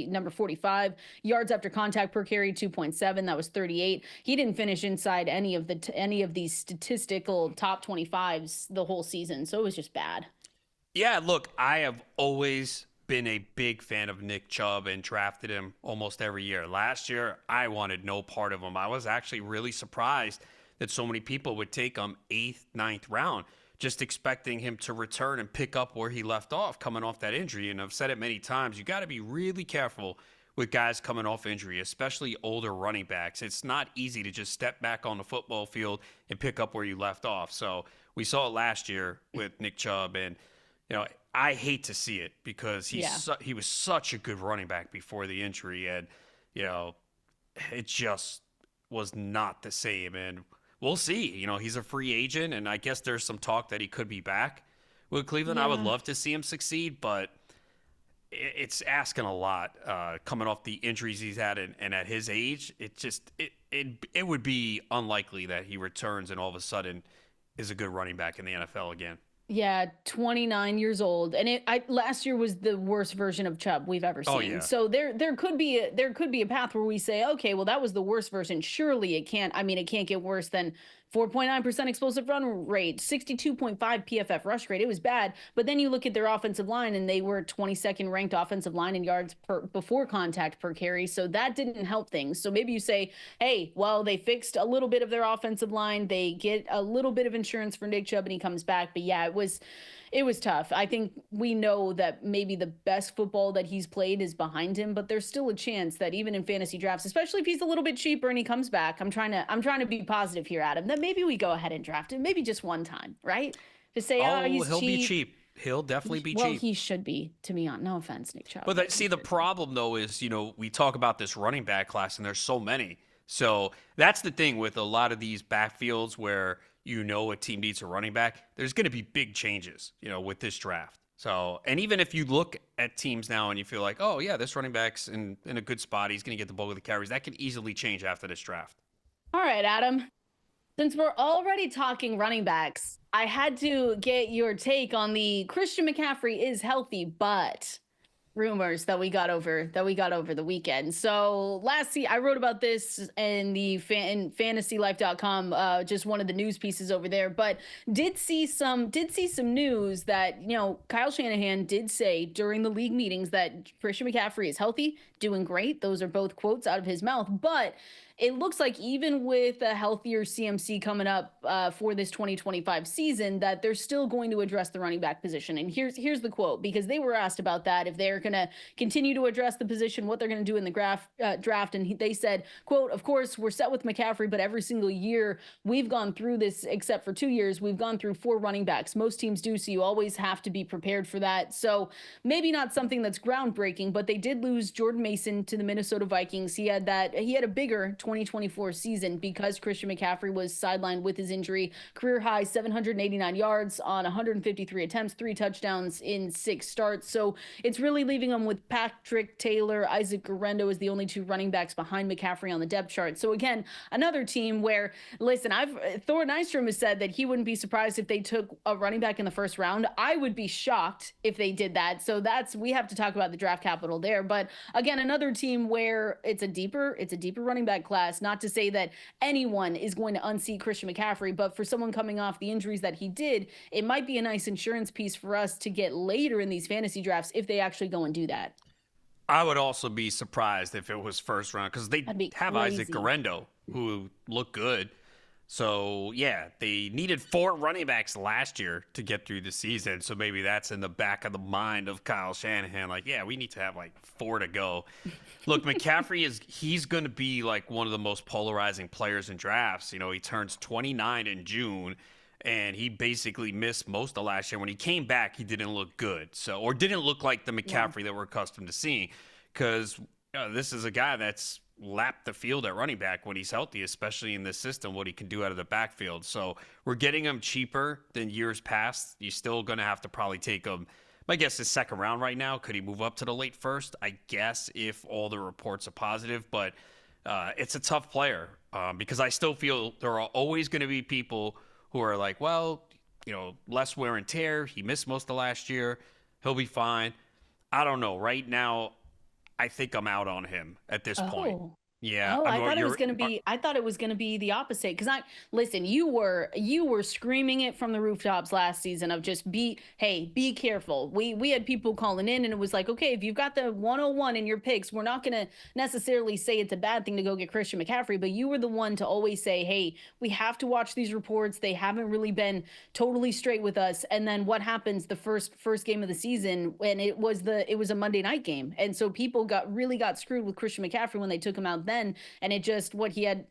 Speaker 1: number 45 yards after contact per carry, 2.7. That was 38. He didn't finish inside any of these statistical top 25s the whole season. So it was just bad.
Speaker 2: Yeah, look, I have always been a big fan of Nick Chubb and drafted him almost every year. Last year, I wanted no part of him. I was actually really surprised that so many people would take him 8th, 9th round, just expecting him to return and pick up where he left off coming off that injury. And I've said it many times, you got to be really careful with guys coming off injury, especially older running backs. It's not easy to just step back on the football field and pick up where you left off. So we saw it last year with Nick Chubb, and I hate to see it because he was such a good running back before the injury, and it just was not the same. And we'll see. He's a free agent, and I guess there's some talk that he could be back with Cleveland. I would
Speaker 1: Yeah.
Speaker 2: love to see him succeed, but it's asking a lot coming off the injuries he's had, and at his age, it would be unlikely that he returns and all of a sudden is a good running back in the NFL again.
Speaker 1: Yeah, 29 years old, and last year was the worst version of Chubb we've ever
Speaker 2: Oh
Speaker 1: seen.
Speaker 2: yeah.
Speaker 1: So there could be a path where we say, okay, well that was the worst version. Surely it can't. I mean, it can't get worse than 4.9% explosive run rate, 62.5 PFF rush rate. It was bad. But then you look at their offensive line, and they were 22nd ranked offensive line in yards per before contact per carry. So that didn't help things. So maybe you say, hey, well, they fixed a little bit of their offensive line. They get a little bit of insurance for Nick Chubb and he comes back. But yeah, it was tough. I think we know that maybe the best football that he's played is behind him, but there's still a chance that even in fantasy drafts, especially if he's a little bit cheaper and he comes back, I'm trying to be positive here, Adam, that maybe we go ahead and draft him, maybe just one time, right? Just say, he's
Speaker 2: he'll
Speaker 1: cheap.
Speaker 2: be cheap. He'll definitely be
Speaker 1: well,
Speaker 2: cheap.
Speaker 1: He should be, to me. No offense, Nick Chubb.
Speaker 2: But see, the problem though is, we talk about this running back class, and there's so many. So that's the thing with a lot of these backfields where a team needs a running back. There's going to be big changes, with this draft. So, and even if you look at teams now and you feel like, oh yeah, this running back's in a good spot, he's going to get the bulk of the carries, that can easily change after this draft.
Speaker 1: All right, Adam. Since we're already talking running backs, I had to get your take on the Christian McCaffrey is healthy, but rumors that we got over the weekend. So I wrote about this in the fantasylife.com, just one of the news pieces over there, but did see some news that, Kyle Shanahan did say during the league meetings that Christian McCaffrey is healthy, doing great. Those are both quotes out of his mouth, but it looks like even with a healthier CMC coming up for this 2025 season, that they're still going to address the running back position. And here's the quote, because they were asked about that, if they're going to continue to address the position, what they're going to do in the draft. And they said, quote, of course, we're set with McCaffrey, but every single year we've gone through this, except for 2 years, we've gone through 4 running backs. Most teams do, so you always have to be prepared for that. So maybe not something that's groundbreaking, but they did lose Jordan Mason to the Minnesota Vikings. He had a bigger 2024 season because Christian McCaffrey was sidelined with his injury. Career high 789 yards on 153 attempts, 3 touchdowns in 6 starts. So it's really leaving him with Patrick Taylor, Isaac Guerrero as the only 2 running backs behind McCaffrey on the depth chart. So again, another team where, listen, Thor Nystrom has said that he wouldn't be surprised if they took a running back in the first round. I would be shocked if they did that. So we have to talk about the draft capital there. But again, another team where it's a deeper running back class. Not to say that anyone is going to unseat Christian McCaffrey, but for someone coming off the injuries that he did, it might be a nice insurance piece for us to get later in these fantasy drafts if they actually go and do that.
Speaker 2: I would also be surprised if it was first round, because they have Isaac Guerrero, who looked good. So, yeah, they needed 4 running backs last year to get through the season. So maybe that's in the back of the mind of Kyle Shanahan. Like, yeah, we need to have 4 to go. Look, McCaffrey he's going to be one of the most polarizing players in drafts. He turns 29 in June, and he basically missed most of last year. When he came back, he didn't look good. Or didn't look like the McCaffrey that we're accustomed to seeing, because this is a guy that's lap the field at running back when he's healthy, especially in this system, what he can do out of the backfield. So we're getting him cheaper than years past. You're still going to have to probably take him, my guess is second round right now. Could he move up to the late first? I guess, if all the reports are positive, but it's a tough player because I still feel there are always going to be people who are like, well, less wear and tear. He missed most of last year. He'll be fine. I don't know. Right now, I think I'm out on him at this point. Yeah.
Speaker 1: Oh, I thought it was going to be. I thought it was going to be the opposite. Because listen, you were screaming it from the rooftops last season of just be careful. We had people calling in, and it was like, okay, if you've got the 101 in your picks, we're not going to necessarily say it's a bad thing to go get Christian McCaffrey. But you were the one to always say, hey, we have to watch these reports. They haven't really been totally straight with us. And then what happens the first game of the season when it was a Monday night game, and so people got screwed with Christian McCaffrey when they took him out then, and it just he had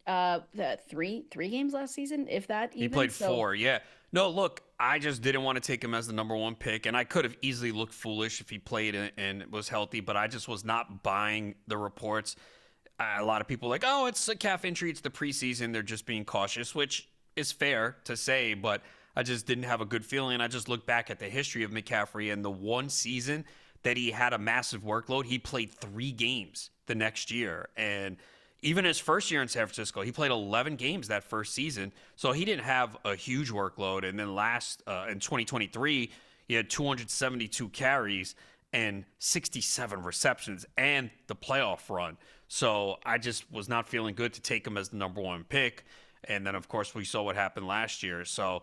Speaker 1: three games last season, if that even.
Speaker 2: He played 4, yeah. No, look, I just didn't want to take him as the number 1 pick, and I could have easily looked foolish if he played and was healthy, but I just was not buying the reports. A lot of people are like, oh, it's a calf injury, it's the preseason, they're just being cautious, which is fair to say, but I just didn't have a good feeling. I just looked back at the history of McCaffrey, and the one season that he had a massive workload, he played 3 games the next year. And even his first year in San Francisco, he played 11 games that first season. So he didn't have a huge workload. And then in 2023, he had 272 carries and 67 receptions and the playoff run. So I just was not feeling good to take him as the number 1 pick. And then, of course, we saw what happened last year. So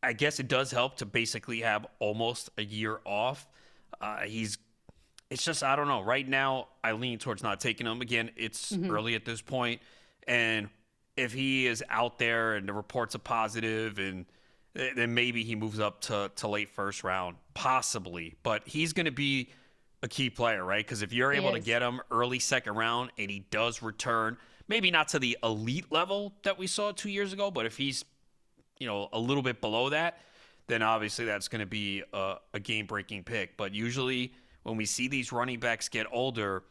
Speaker 2: I guess it does help to basically have almost a year off. It's just, I don't know. Right now, I lean towards not taking him. Again, it's early at this point. And if he is out there and the reports are positive, and then maybe he moves up to late first round, possibly. But he's going to be a key player, right? Because if you're able to get him early second round and he does return, maybe not to the elite level that we saw 2 years ago, but if he's, a little bit below that, then obviously that's going to be a game-breaking pick. But usually when we see these running backs get older,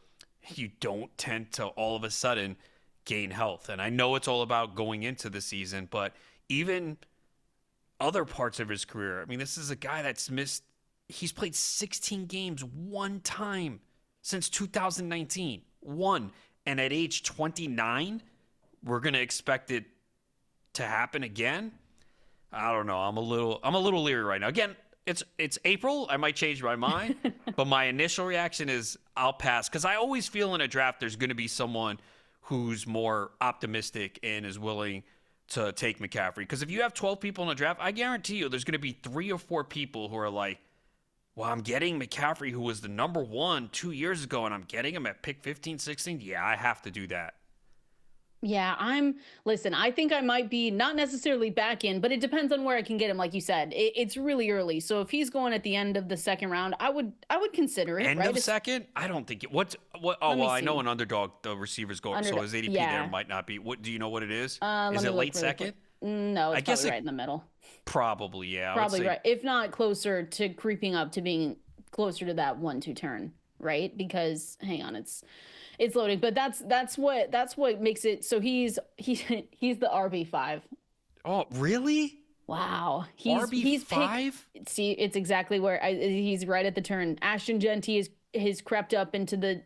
Speaker 2: you don't tend to all of a sudden gain health. And I know it's all about going into the season, but even other parts of his career, I mean, this is a guy that's he's played 16 games one time since 2019. One. And at age 29, we're going to expect it to happen again. I don't know. I'm a little leery right now. Again, it's April. I might change my mind, but my initial reaction is I'll pass, because I always feel in a draft there's going to be someone who's more optimistic and is willing to take McCaffrey. Because if you have 12 people in a draft, I guarantee you there's going to be 3 or 4 people who are like, well, I'm getting McCaffrey, who was the number 1 2 years ago, and I'm getting him at pick 15, 16. Yeah, I have to do that.
Speaker 1: Yeah, listen, I think I might be not necessarily back in, but it depends on where I can get him. Like you said, it's really early. So if he's going at the end of the second round, I would consider it.
Speaker 2: End of second? I don't think it. What? Oh, well, I know an underdog, the receivers go, so his ADP there might not be. What do you know what it is? Is it late second?
Speaker 1: No, it's probably right in the middle.
Speaker 2: Probably, yeah.
Speaker 1: Probably right. If not closer to creeping up to being closer to that 1-2 turn, right? Because hang on, it's loading, but that's what makes it. So he's the RB5.
Speaker 2: Oh, really?
Speaker 1: Wow.
Speaker 2: He's RB5?
Speaker 1: See, it's exactly where he's right at the turn. Ashton Genty has crept up into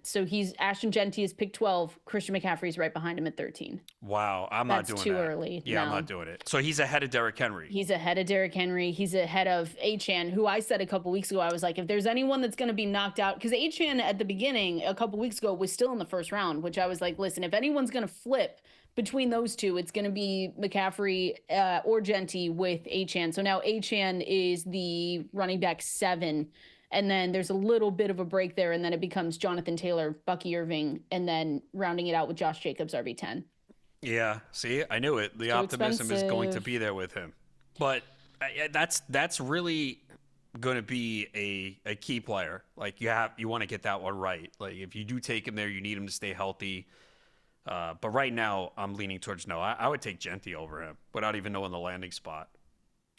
Speaker 1: Ashton Genty is pick 12. Christian McCaffrey's right behind him at 13.
Speaker 2: Wow, I'm not doing that.
Speaker 1: That's too early.
Speaker 2: Yeah, no. I'm not doing it. So he's ahead of Derrick Henry.
Speaker 1: He's ahead of Derrick Henry. He's ahead of Achane, who I said a couple weeks ago, I was like, if there's anyone that's going to be knocked out, because Achane at the beginning, a couple weeks ago, was still in the first round, which I was like, listen, if anyone's going to flip between those two, it's going to be McCaffrey or Genty with Achane. So now Achane is the running back 7. And then there's a little bit of a break there, and then it becomes Jonathan Taylor, Bucky Irving, and then rounding it out with Josh Jacobs, RB10.
Speaker 2: Yeah, see, I knew it. The optimism is going to be there with him. But that's really going to be a key player. Like you want to get that one right. Like if you do take him there, you need him to stay healthy. But right now, I'm leaning towards no. I would take Genty over him without even knowing the landing spot.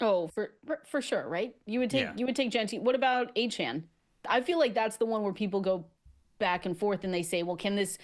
Speaker 1: Oh, for sure, right? You would take Genty. What about Achane? I feel like that's the one where people go back and forth and they say, well, can this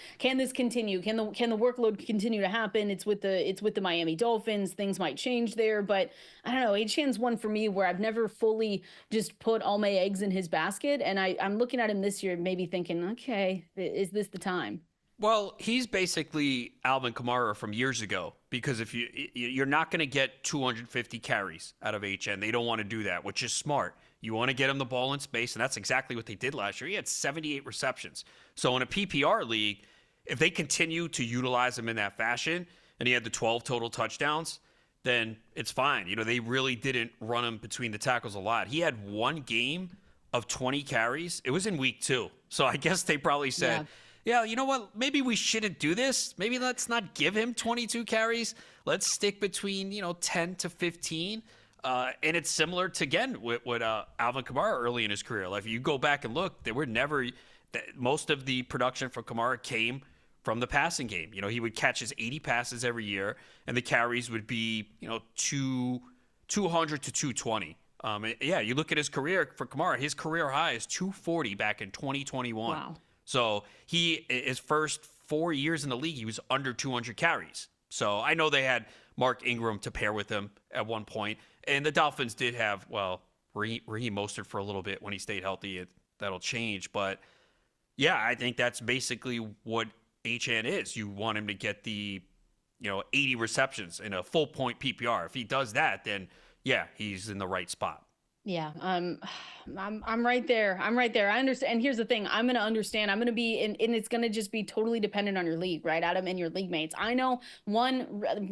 Speaker 1: continue? Can the workload continue to happen? It's with the Miami Dolphins. Things might change there, but I don't know. Achane's one for me where I've never fully just put all my eggs in his basket, and I'm looking at him this year, maybe thinking, okay, is this the time?
Speaker 2: Well, he's basically Alvin Kamara from years ago, because if you're not going to get 250 carries out of HN, they don't want to do that, which is smart. You want to get him the ball in space, and that's exactly what they did last year. He had 78 receptions. So in a PPR league, if they continue to utilize him in that fashion, and he had the 12 total touchdowns, then it's fine. They really didn't run him between the tackles a lot. He had one game of 20 carries. It was in week 2. So I guess they probably said, yeah, you know what? Maybe we shouldn't do this. Maybe let's not give him 22 carries. Let's stick between, 10 to 15. And it's similar to, again, with Alvin Kamara early in his career. Like, if you go back and look, there were most of the production from Kamara came from the passing game. He would catch his 80 passes every year, and the carries would be, 200 to 220. You look at his career for Kamara, his career high is 240 back in 2021.
Speaker 1: Wow.
Speaker 2: So his first 4 years in the league, he was under 200 carries. So I know they had Mark Ingram to pair with him at one point. And the Dolphins did have, well, Raheem Mostert for a little bit when he stayed healthy. That'll change. But yeah, I think that's basically what HN is. You want him to get the 80 receptions in a full point PPR. If he does that, then yeah, he's in the right spot.
Speaker 1: Yeah, I'm right there. I'm right there. I understand. And here's the thing: I'm gonna understand. I'm gonna be, and it's gonna just be totally dependent on your league, right, Adam, and your league mates. I know one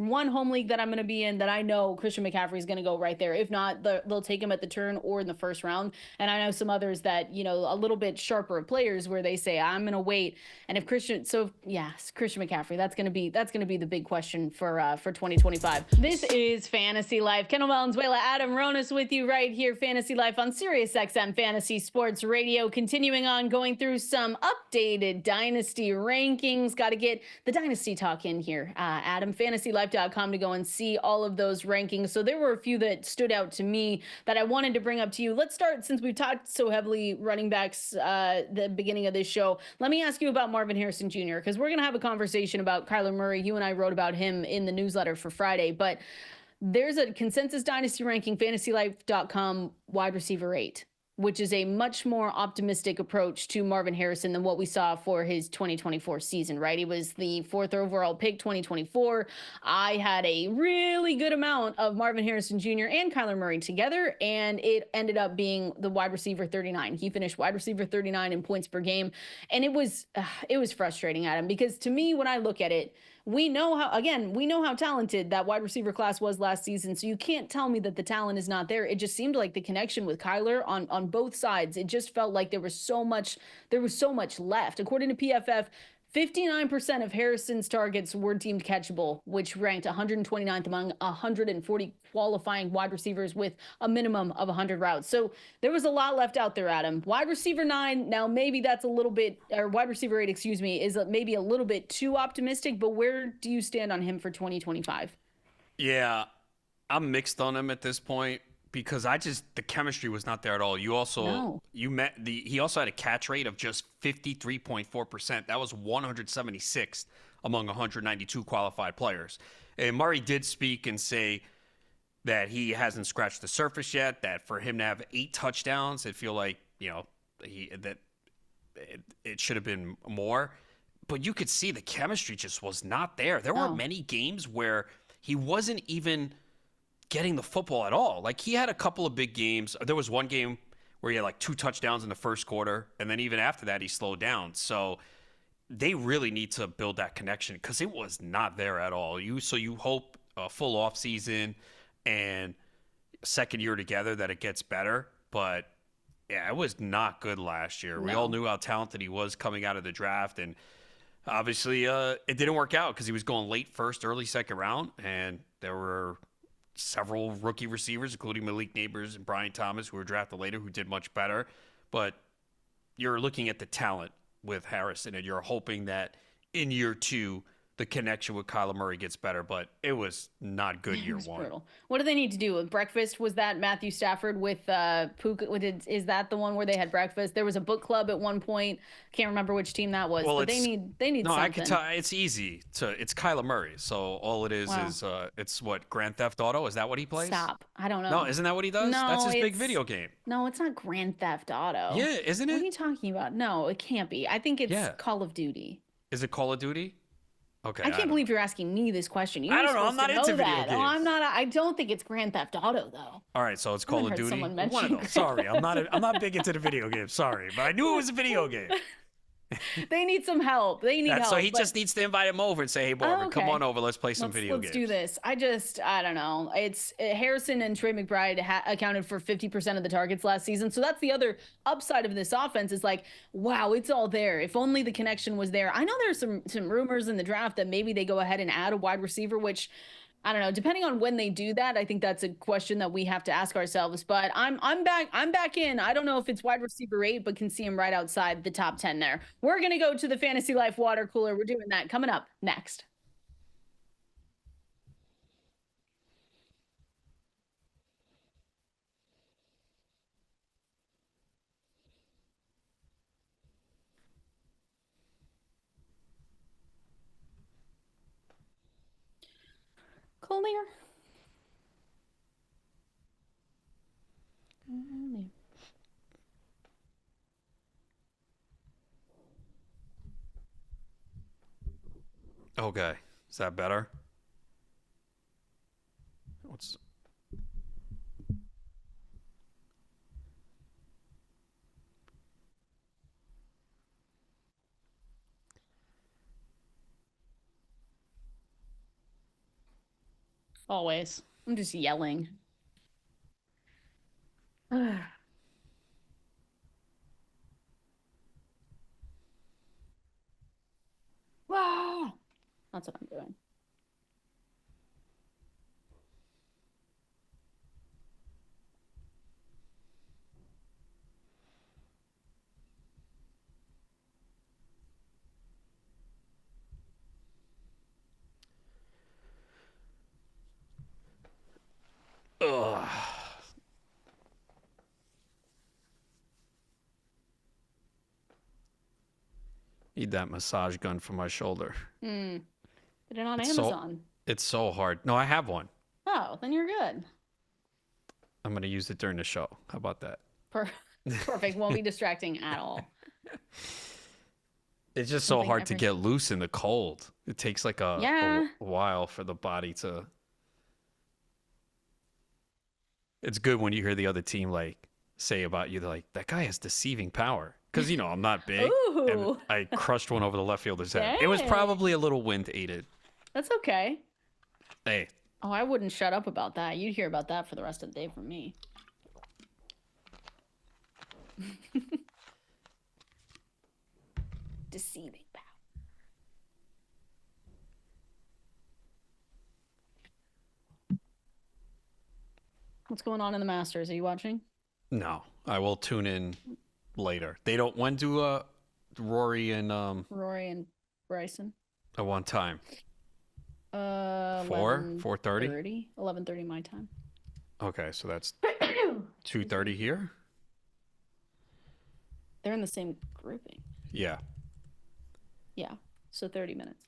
Speaker 1: home league that I'm gonna be in that I know Christian McCaffrey is gonna go right there. If not, they'll take him at the turn or in the first round. And I know some others that a little bit sharper players where they say I'm gonna wait. And if Christian, so yeah, Christian McCaffrey, that's gonna be the big question for 2025. This is Fantasy Life. Kendall, Valenzuela, Adam Ronis with you right here. Fantasy Life on Sirius XM Fantasy Sports Radio. Continuing on, going through some updated dynasty rankings. Got to get the dynasty talk in here. Adam, fantasylife.com to go and see all of those rankings. So there were a few that stood out to me that I wanted to bring up to you. Let's start, since we've talked so heavily running backs the beginning of this show. Let me ask you about Marvin Harrison Jr., because we're going to have a conversation about Kyler Murray. You and I wrote about him in the newsletter for Friday, but there's a consensus dynasty ranking, fantasylife.com, wide receiver 8, which is a much more optimistic approach to Marvin Harrison than what we saw for his 2024 season, right? He was the 4th overall pick 2024. I had a really good amount of Marvin Harrison Jr. and Kyler Murray together, and it ended up being the wide receiver 39. He finished wide receiver 39 in points per game, and it was frustrating, Adam, because to me, when I look at it, we know how talented that wide receiver class was last season. So you can't tell me that the talent is not there. It just seemed like the connection with Kyler on both sides, it just felt like there was so much left. According to PFF, 59% of Harrison's targets were deemed catchable, which ranked 129th among 140 qualifying wide receivers with a minimum of 100 routes. So there was a lot left out there, Adam. Wide receiver 9, now maybe that's a little bit, or wide receiver 8, excuse me, is maybe a little bit too optimistic, but where do you stand on him for 2025?
Speaker 2: Yeah, I'm mixed on him at this point, because the chemistry was not there at all. He also had a catch rate of just 53.4%. That was 176th among 192 qualified players. And Murray did speak and say that he hasn't scratched the surface yet, that for him to have 8 touchdowns, it feel like, it should have been more. But you could see the chemistry just was not there. There were many games where he wasn't even getting the football at all. Like, he had a couple of big games. There was one game where he had like 2 touchdowns in the first quarter, and then even after that he slowed down. So they really need to build that connection, because it was not there at all. You hope a full off season and second year together that it gets better, but yeah, it was not good last year. No. We all knew how talented he was coming out of the draft, and obviously it didn't work out because he was going late first, early second round, and there were several rookie receivers, including Malik Neighbors and Brian Thomas, who were drafted later, who did much better. But you're looking at the talent with Harrison, and you're hoping that in year 2, the connection with Kyler Murray gets better, but it was not good year 1.
Speaker 1: Brutal. What do they need to do with breakfast? Was that Matthew Stafford with Puka? Is that the one where they had breakfast? There was a book club at one point. Can't remember which team that was. Well, but they need something. No,
Speaker 2: I can tell. It's easy it's Kyler Murray. So all it is it's what, Grand Theft Auto? Is that what he plays?
Speaker 1: Stop. I don't know.
Speaker 2: No, isn't that what he does?
Speaker 1: No,
Speaker 2: that's his big video game.
Speaker 1: No, it's not Grand Theft Auto.
Speaker 2: Yeah, isn't it?
Speaker 1: What are you talking about? No, it can't be. I think it's Call of Duty.
Speaker 2: Is it Call of Duty? Okay,
Speaker 1: I can't believe you're asking me this question.
Speaker 2: I don't know. I'm not into video games.
Speaker 1: Oh, I'm not. I don't think it's Grand Theft Auto though.
Speaker 2: All right, so it's Call of Duty. One of those. Sorry, I'm not big into the video game. Sorry, but I knew it was a video game.
Speaker 1: They need some help. They need help.
Speaker 2: So he just needs to invite him over and say, "Hey, Marvin, come on over. Let's play some video games."
Speaker 1: Let's do this. I don't know. It's Harrison and Trey McBride accounted for 50% of the targets last season. So that's the other upside of this offense, is like, wow, it's all there. If only the connection was there. I know there's some rumors in the draft that maybe they go ahead and add a wide receiver, which, I don't know. Depending on when they do that, I think that's a question that we have to ask ourselves. But I'm back in. I don't know if it's wide receiver 8, but can see him right outside the top 10 there. We're gonna go to the Fantasy Life water cooler. We're doing that coming up next. Cool earlier.
Speaker 2: Okay. Is that better? What's...
Speaker 1: Always. I'm just yelling. Wow. That's what I'm doing.
Speaker 2: Ugh. Need that massage gun for my shoulder.
Speaker 1: Get it on Amazon.
Speaker 2: It's so hard. No, I have one.
Speaker 1: Oh, then you're good.
Speaker 2: I'm going to use it during the show. How about that?
Speaker 1: Perfect. Won't be distracting at all.
Speaker 2: It's just so hard to get loose in the cold. It takes like a while for the body to... It's good when you hear the other team like say about you, they're like, that guy has deceiving power. Because, you know, I'm not big.
Speaker 1: Ooh.
Speaker 2: And I crushed one over the left fielder's head.
Speaker 1: Dang.
Speaker 2: It was probably a little wind aided.
Speaker 1: That's okay.
Speaker 2: Hey.
Speaker 1: Oh, I wouldn't shut up about that. You'd hear about that for the rest of the day from me. Deceiving power. What's going on in the Masters? Are you watching?
Speaker 2: No, I will tune in later. They don't... When do Rory and
Speaker 1: Bryson
Speaker 2: at one time? 4:30?
Speaker 1: 11:30 my time.
Speaker 2: Okay, so that's 2:30 here.
Speaker 1: They're in the same grouping.
Speaker 2: Yeah.
Speaker 1: Yeah. So 30 minutes.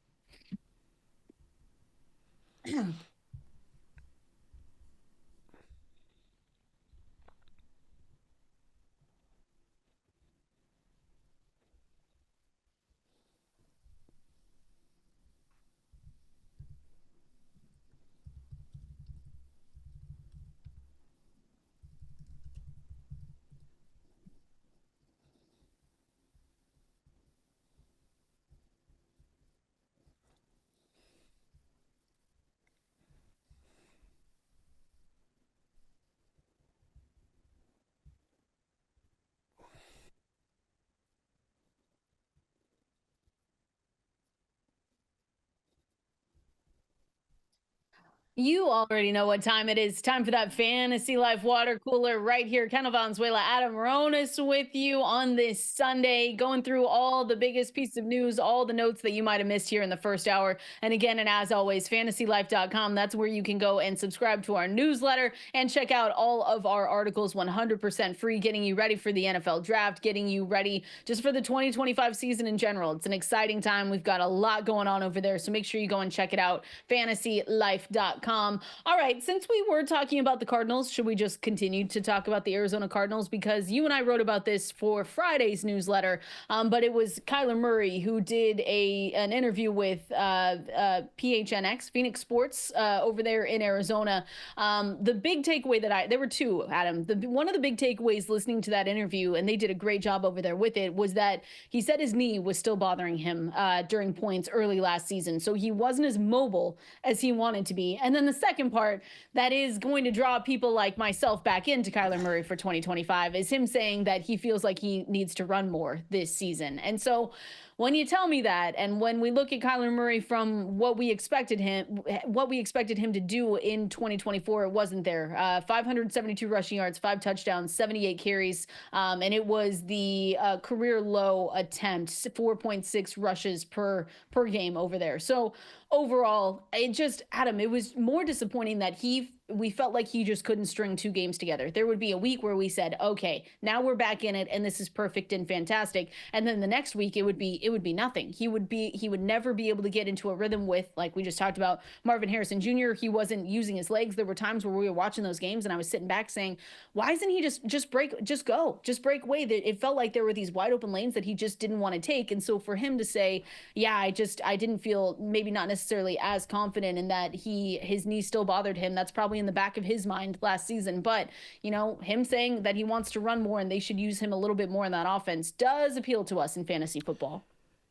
Speaker 1: You already know what time it is. Time for that Fantasy Life water cooler right here. Kendall, Valenzuela, Adam Ronis with you on this Sunday, going through all the biggest pieces of news, all the notes that you might have missed here in the first hour. And again, and as always, fantasylife.com. That's where you can go and subscribe to our newsletter and check out all of our articles 100% free, getting you ready for the NFL draft, getting you ready just for the 2025 season in general. It's an exciting time. We've got a lot going on over there. So make sure you go and check it out. fantasylife.com. All right, since we were talking about the Cardinals, should we just continue to talk about the Arizona Cardinals? Because you and I wrote about this for Friday's newsletter, but it was Kyler Murray who did an interview with PHNX, Phoenix Sports, over there in Arizona. The big takeaway there were two, Adam. One of the big takeaways listening to that interview, and they did a great job over there with it, was that he said his knee was still bothering him during points early last season. So he wasn't as mobile as he wanted to be. And then the second part that is going to draw people like myself back into Kyler Murray for 2025 is him saying that he feels like he needs to run more this season. And so when you tell me that, and when we look at Kyler Murray from what we expected him to do in 2024, it wasn't there. 572 rushing yards, 5 touchdowns, 78 carries, and it was the career low attempt, 4.6 rushes per game over there. So overall, it was more disappointing that he we felt like he just couldn't string 2 games together. There would be a week where we said, okay, now we're back in it and this is perfect and fantastic. And then the next week it would be nothing. He would never be able to get into a rhythm with, like we just talked about, Marvin Harrison Jr. He wasn't using his legs. There were times where we were watching those games and I was sitting back saying, why isn't he just break away? It felt like there were these wide open lanes that he just didn't want to take. And so for him to say, yeah, I didn't feel, maybe not necessarily as confident in that his knee still bothered him. That's probably in the back of his mind last season. But, him saying that he wants to run more and they should use him a little bit more in that offense does appeal to us in fantasy football.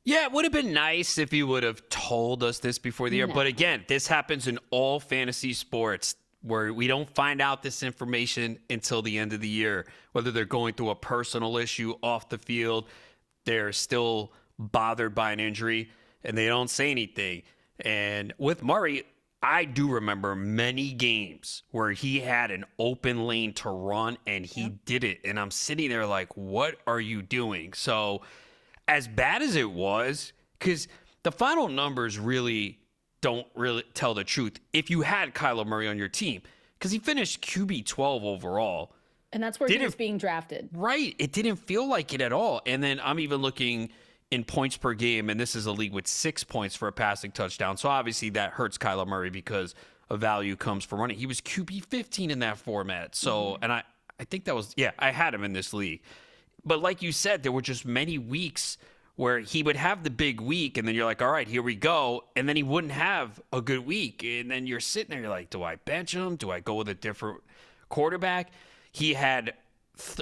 Speaker 2: Yeah, it would have been nice if you would have told us this before the year. No. But again, this happens in all fantasy sports where we don't find out this information until the end of the year, whether they're going through a personal issue off the field, they're still bothered by an injury, and they don't say anything. And with Murray, I do remember many games where he had an open lane to run and he did it. And I'm sitting there like, what are you doing? So as bad as it was, because the final numbers really don't really tell the truth if you had Kyler Murray on your team, because he finished QB 12 overall.
Speaker 1: And that's where he was being drafted.
Speaker 2: Right. It didn't feel like it at all. And then I'm even looking in points per game, and this is a league with 6 points for a passing touchdown. So obviously that hurts Kyler Murray because a value comes from running. He was QB 15 in that format. So, and I think that was, I had him in this league. But like you said, there were just many weeks where he would have the big week, and then you're like, all right, here we go. And then he wouldn't have a good week. And then you're sitting there, you're like, do I bench him? Do I go with a different quarterback? He had,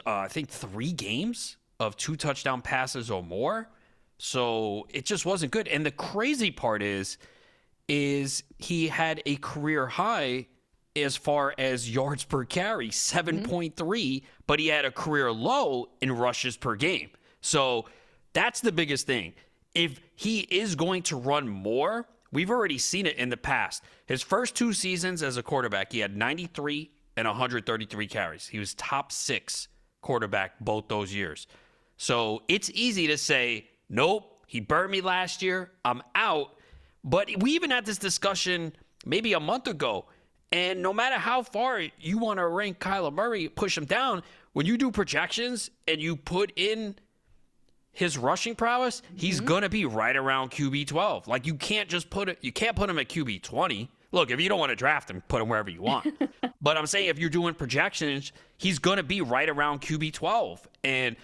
Speaker 2: I think, 3 games of 2 touchdown passes or more. So it just wasn't good. And the crazy part is he had a career high as far as yards per carry, 7.3, but he had a career low in rushes per game. So that's the biggest thing. If he is going to run more, we've already seen it in the past. His first 2 seasons as a quarterback, he had 93 and 133 carries. He was top 6 quarterback both those years. So it's easy to say, nope, he burned me last year, I'm out. But we even had this discussion maybe a month ago. And no matter how far you want to rank Kyler Murray, push him down, when you do projections and you put in his rushing prowess, he's going to be right around QB 12. Like, you can't just put him at QB 20. Look, if you don't want to draft him, put him wherever you want. But I'm saying if you're doing projections, he's going to be right around QB 12. And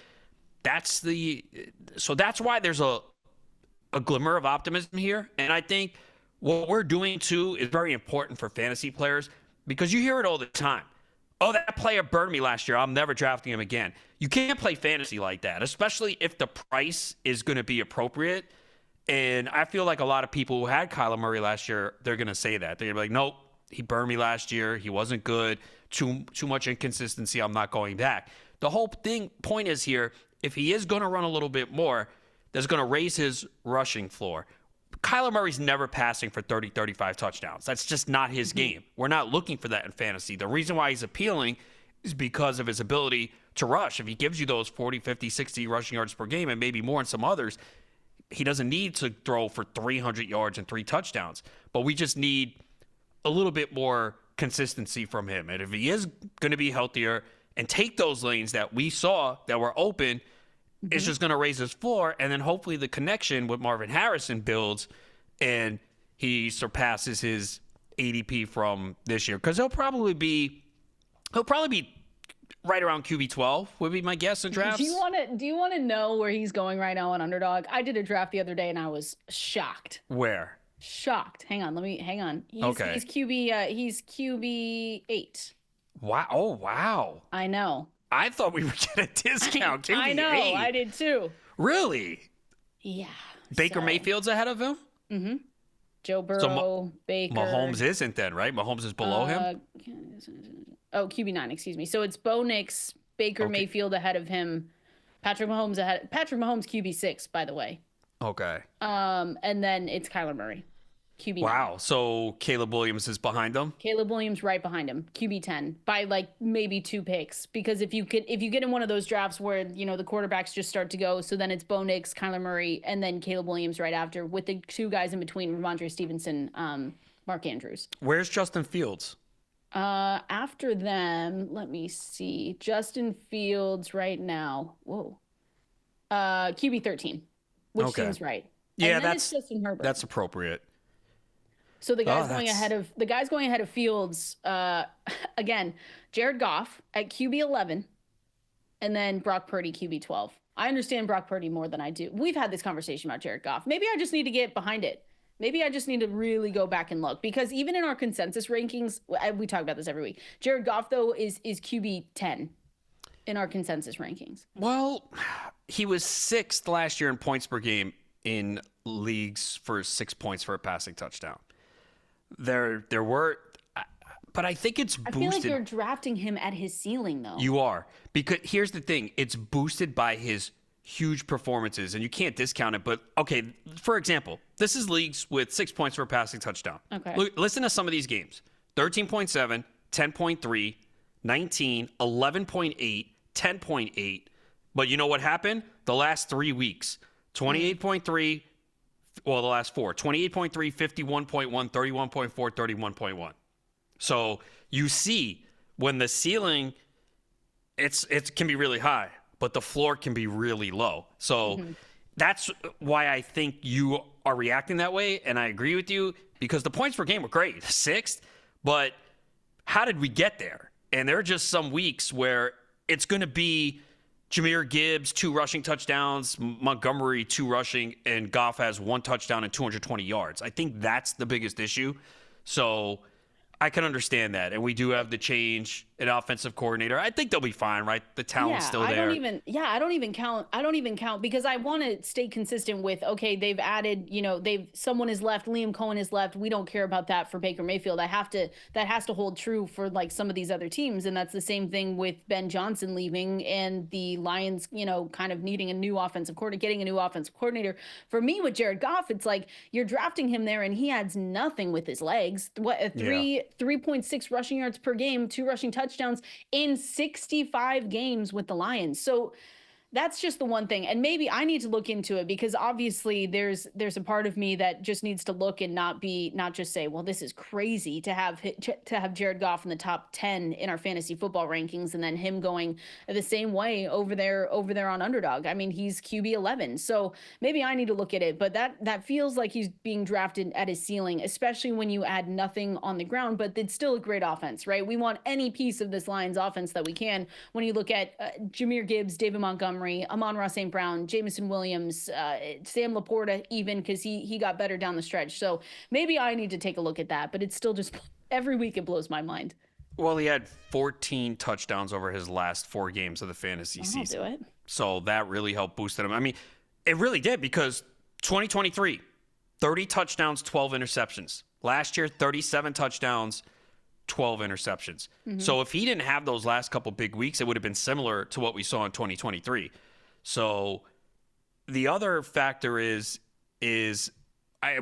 Speaker 2: that's why there's a glimmer of optimism here. And I think what we're doing too is very important for fantasy players, because you hear it all the time. Oh, that player burned me last year, I'm never drafting him again. You can't play fantasy like that, especially if the price is going to be appropriate. And I feel like a lot of people who had Kyler Murray last year, they're going to say that. They're going to be like, nope, he burned me last year. He wasn't good. Too much inconsistency. I'm not going back. The whole point is here, if he is going to run a little bit more, that's going to raise his rushing floor. Kyler Murray's never passing for 30, 35 touchdowns. That's just not his game. We're not looking for that in fantasy. The reason why he's appealing is because of his ability to rush. If he gives you those 40, 50, 60 rushing yards per game and maybe more in some others, he doesn't need to throw for 300 yards and 3 touchdowns. But we just need a little bit more consistency from him. And if he is going to be healthier and take those lanes that we saw that were open, it's just going to raise his floor. And then hopefully the connection with Marvin Harrison builds and he surpasses his ADP from this year. Because he'll probably be right around QB 12 would be my guess in drafts.
Speaker 1: Do you want to know where he's going right now on Underdog? I did a draft the other day and I was shocked.
Speaker 2: Where?
Speaker 1: Shocked. Hang on.
Speaker 2: Okay.
Speaker 1: He's QB 8.
Speaker 2: Wow. Oh, wow.
Speaker 1: I know.
Speaker 2: I thought we would get a discount. QB 8.
Speaker 1: I know. I did too.
Speaker 2: Really?
Speaker 1: Yeah.
Speaker 2: Baker Mayfield's ahead of him?
Speaker 1: Mm-hmm. Joe Burrow, Baker.
Speaker 2: Mahomes isn't then, right? Mahomes is below him?
Speaker 1: Oh, QB 9, excuse me. So it's Bo Nix, Baker Mayfield ahead of him, Patrick Mahomes QB 6, by the way.
Speaker 2: Okay.
Speaker 1: And then it's Kyler Murray, QB 9.
Speaker 2: Wow. So Caleb Williams is behind him?
Speaker 1: Caleb Williams right behind him, QB 10, by like maybe 2 picks. Because if you get in one of those drafts where, the quarterbacks just start to go, so then it's Bo Nix, Kyler Murray, and then Caleb Williams right after, with the 2 guys in between, Ramondre Stevenson, Mark Andrews.
Speaker 2: Where's Justin Fields?
Speaker 1: After them, let me see. Justin Fields right now. Whoa. QB 13, which
Speaker 2: Okay.
Speaker 1: seems right.
Speaker 2: Yeah,
Speaker 1: And then it's Justin Herbert.
Speaker 2: that's appropriate.
Speaker 1: So the guys going ahead of Fields, again, Jared Goff at QB 11, and then Brock Purdy QB 12. I understand Brock Purdy more than I do. We've had this conversation about Jared Goff. Maybe I just need to get behind it. Maybe I just need to really go back and look, because even in our consensus rankings, we talk about this every week. Jared Goff, though, is QB 10 in our consensus rankings.
Speaker 2: Well, he was 6th last year in points per game in leagues for 6 points for a passing touchdown. There were, but I think it's boosted. I feel
Speaker 1: like you're drafting him at his ceiling, though.
Speaker 2: You are, because here's the thing: it's boosted by his huge performances, and you can't discount it. But okay, for example, this is leagues with 6 points for a passing touchdown.
Speaker 1: Okay,
Speaker 2: listen to some of these games: 13.7, 10.3, 19, 11.8, 10.8. But you know what happened? The last 3 weeks, 28.3. Well, the last 4, 28.3, 51.1, 31.4, 31.1. So you see when the ceiling, it can be really high, but the floor can be really low. So that's why I think you are reacting that way. And I agree with you, because the points per game were great, 6th, but how did we get there? And there are just some weeks where it's going to be Jahmyr Gibbs, 2 rushing touchdowns, Montgomery, 2 rushing, and Goff has 1 touchdown and 220 yards. I think that's the biggest issue. So I can understand that. And we do have the change in offensive coordinator. I think they'll be fine, right? The talent's still there.
Speaker 1: I don't even count because I want to stay consistent with, okay, they've added, someone is left, Liam Cohen is left. We don't care about that for Baker Mayfield. that has to hold true for like some of these other teams. And that's the same thing with Ben Johnson leaving and the Lions, kind of needing getting a new offensive coordinator. For me with Jared Goff, it's like you're drafting him there and he adds nothing with his legs. 3.6 rushing yards per game, 2 rushing touchdowns in 65 games with the Lions. So that's just the one thing. And maybe I need to look into it, because obviously there's a part of me that just needs to look and not just say, well, this is crazy to have Jared Goff in the top 10 in our fantasy football rankings, and then him going the same way over there on Underdog. I mean, he's QB 11. So maybe I need to look at it, but that feels like he's being drafted at his ceiling, especially when you add nothing on the ground, but it's still a great offense, right? We want any piece of this Lions offense that we can. When you look at Jahmyr Gibbs, David Montgomery, Amon-Ra St. Brown, Jameson Williams, Sam Laporta, even, because he got better down the stretch. So maybe I need to take a look at that, but it's still just every week it blows my mind.
Speaker 2: Well, he had 14 touchdowns over his last 4 games of the fantasy season.
Speaker 1: I'll do it.
Speaker 2: So that really helped boost him. I mean, it really did, because 2023, 30 touchdowns, 12 interceptions. Last year, 37 touchdowns, 12 interceptions. So if he didn't have those last couple big weeks, it would have been similar to what we saw in 2023. So the other factor is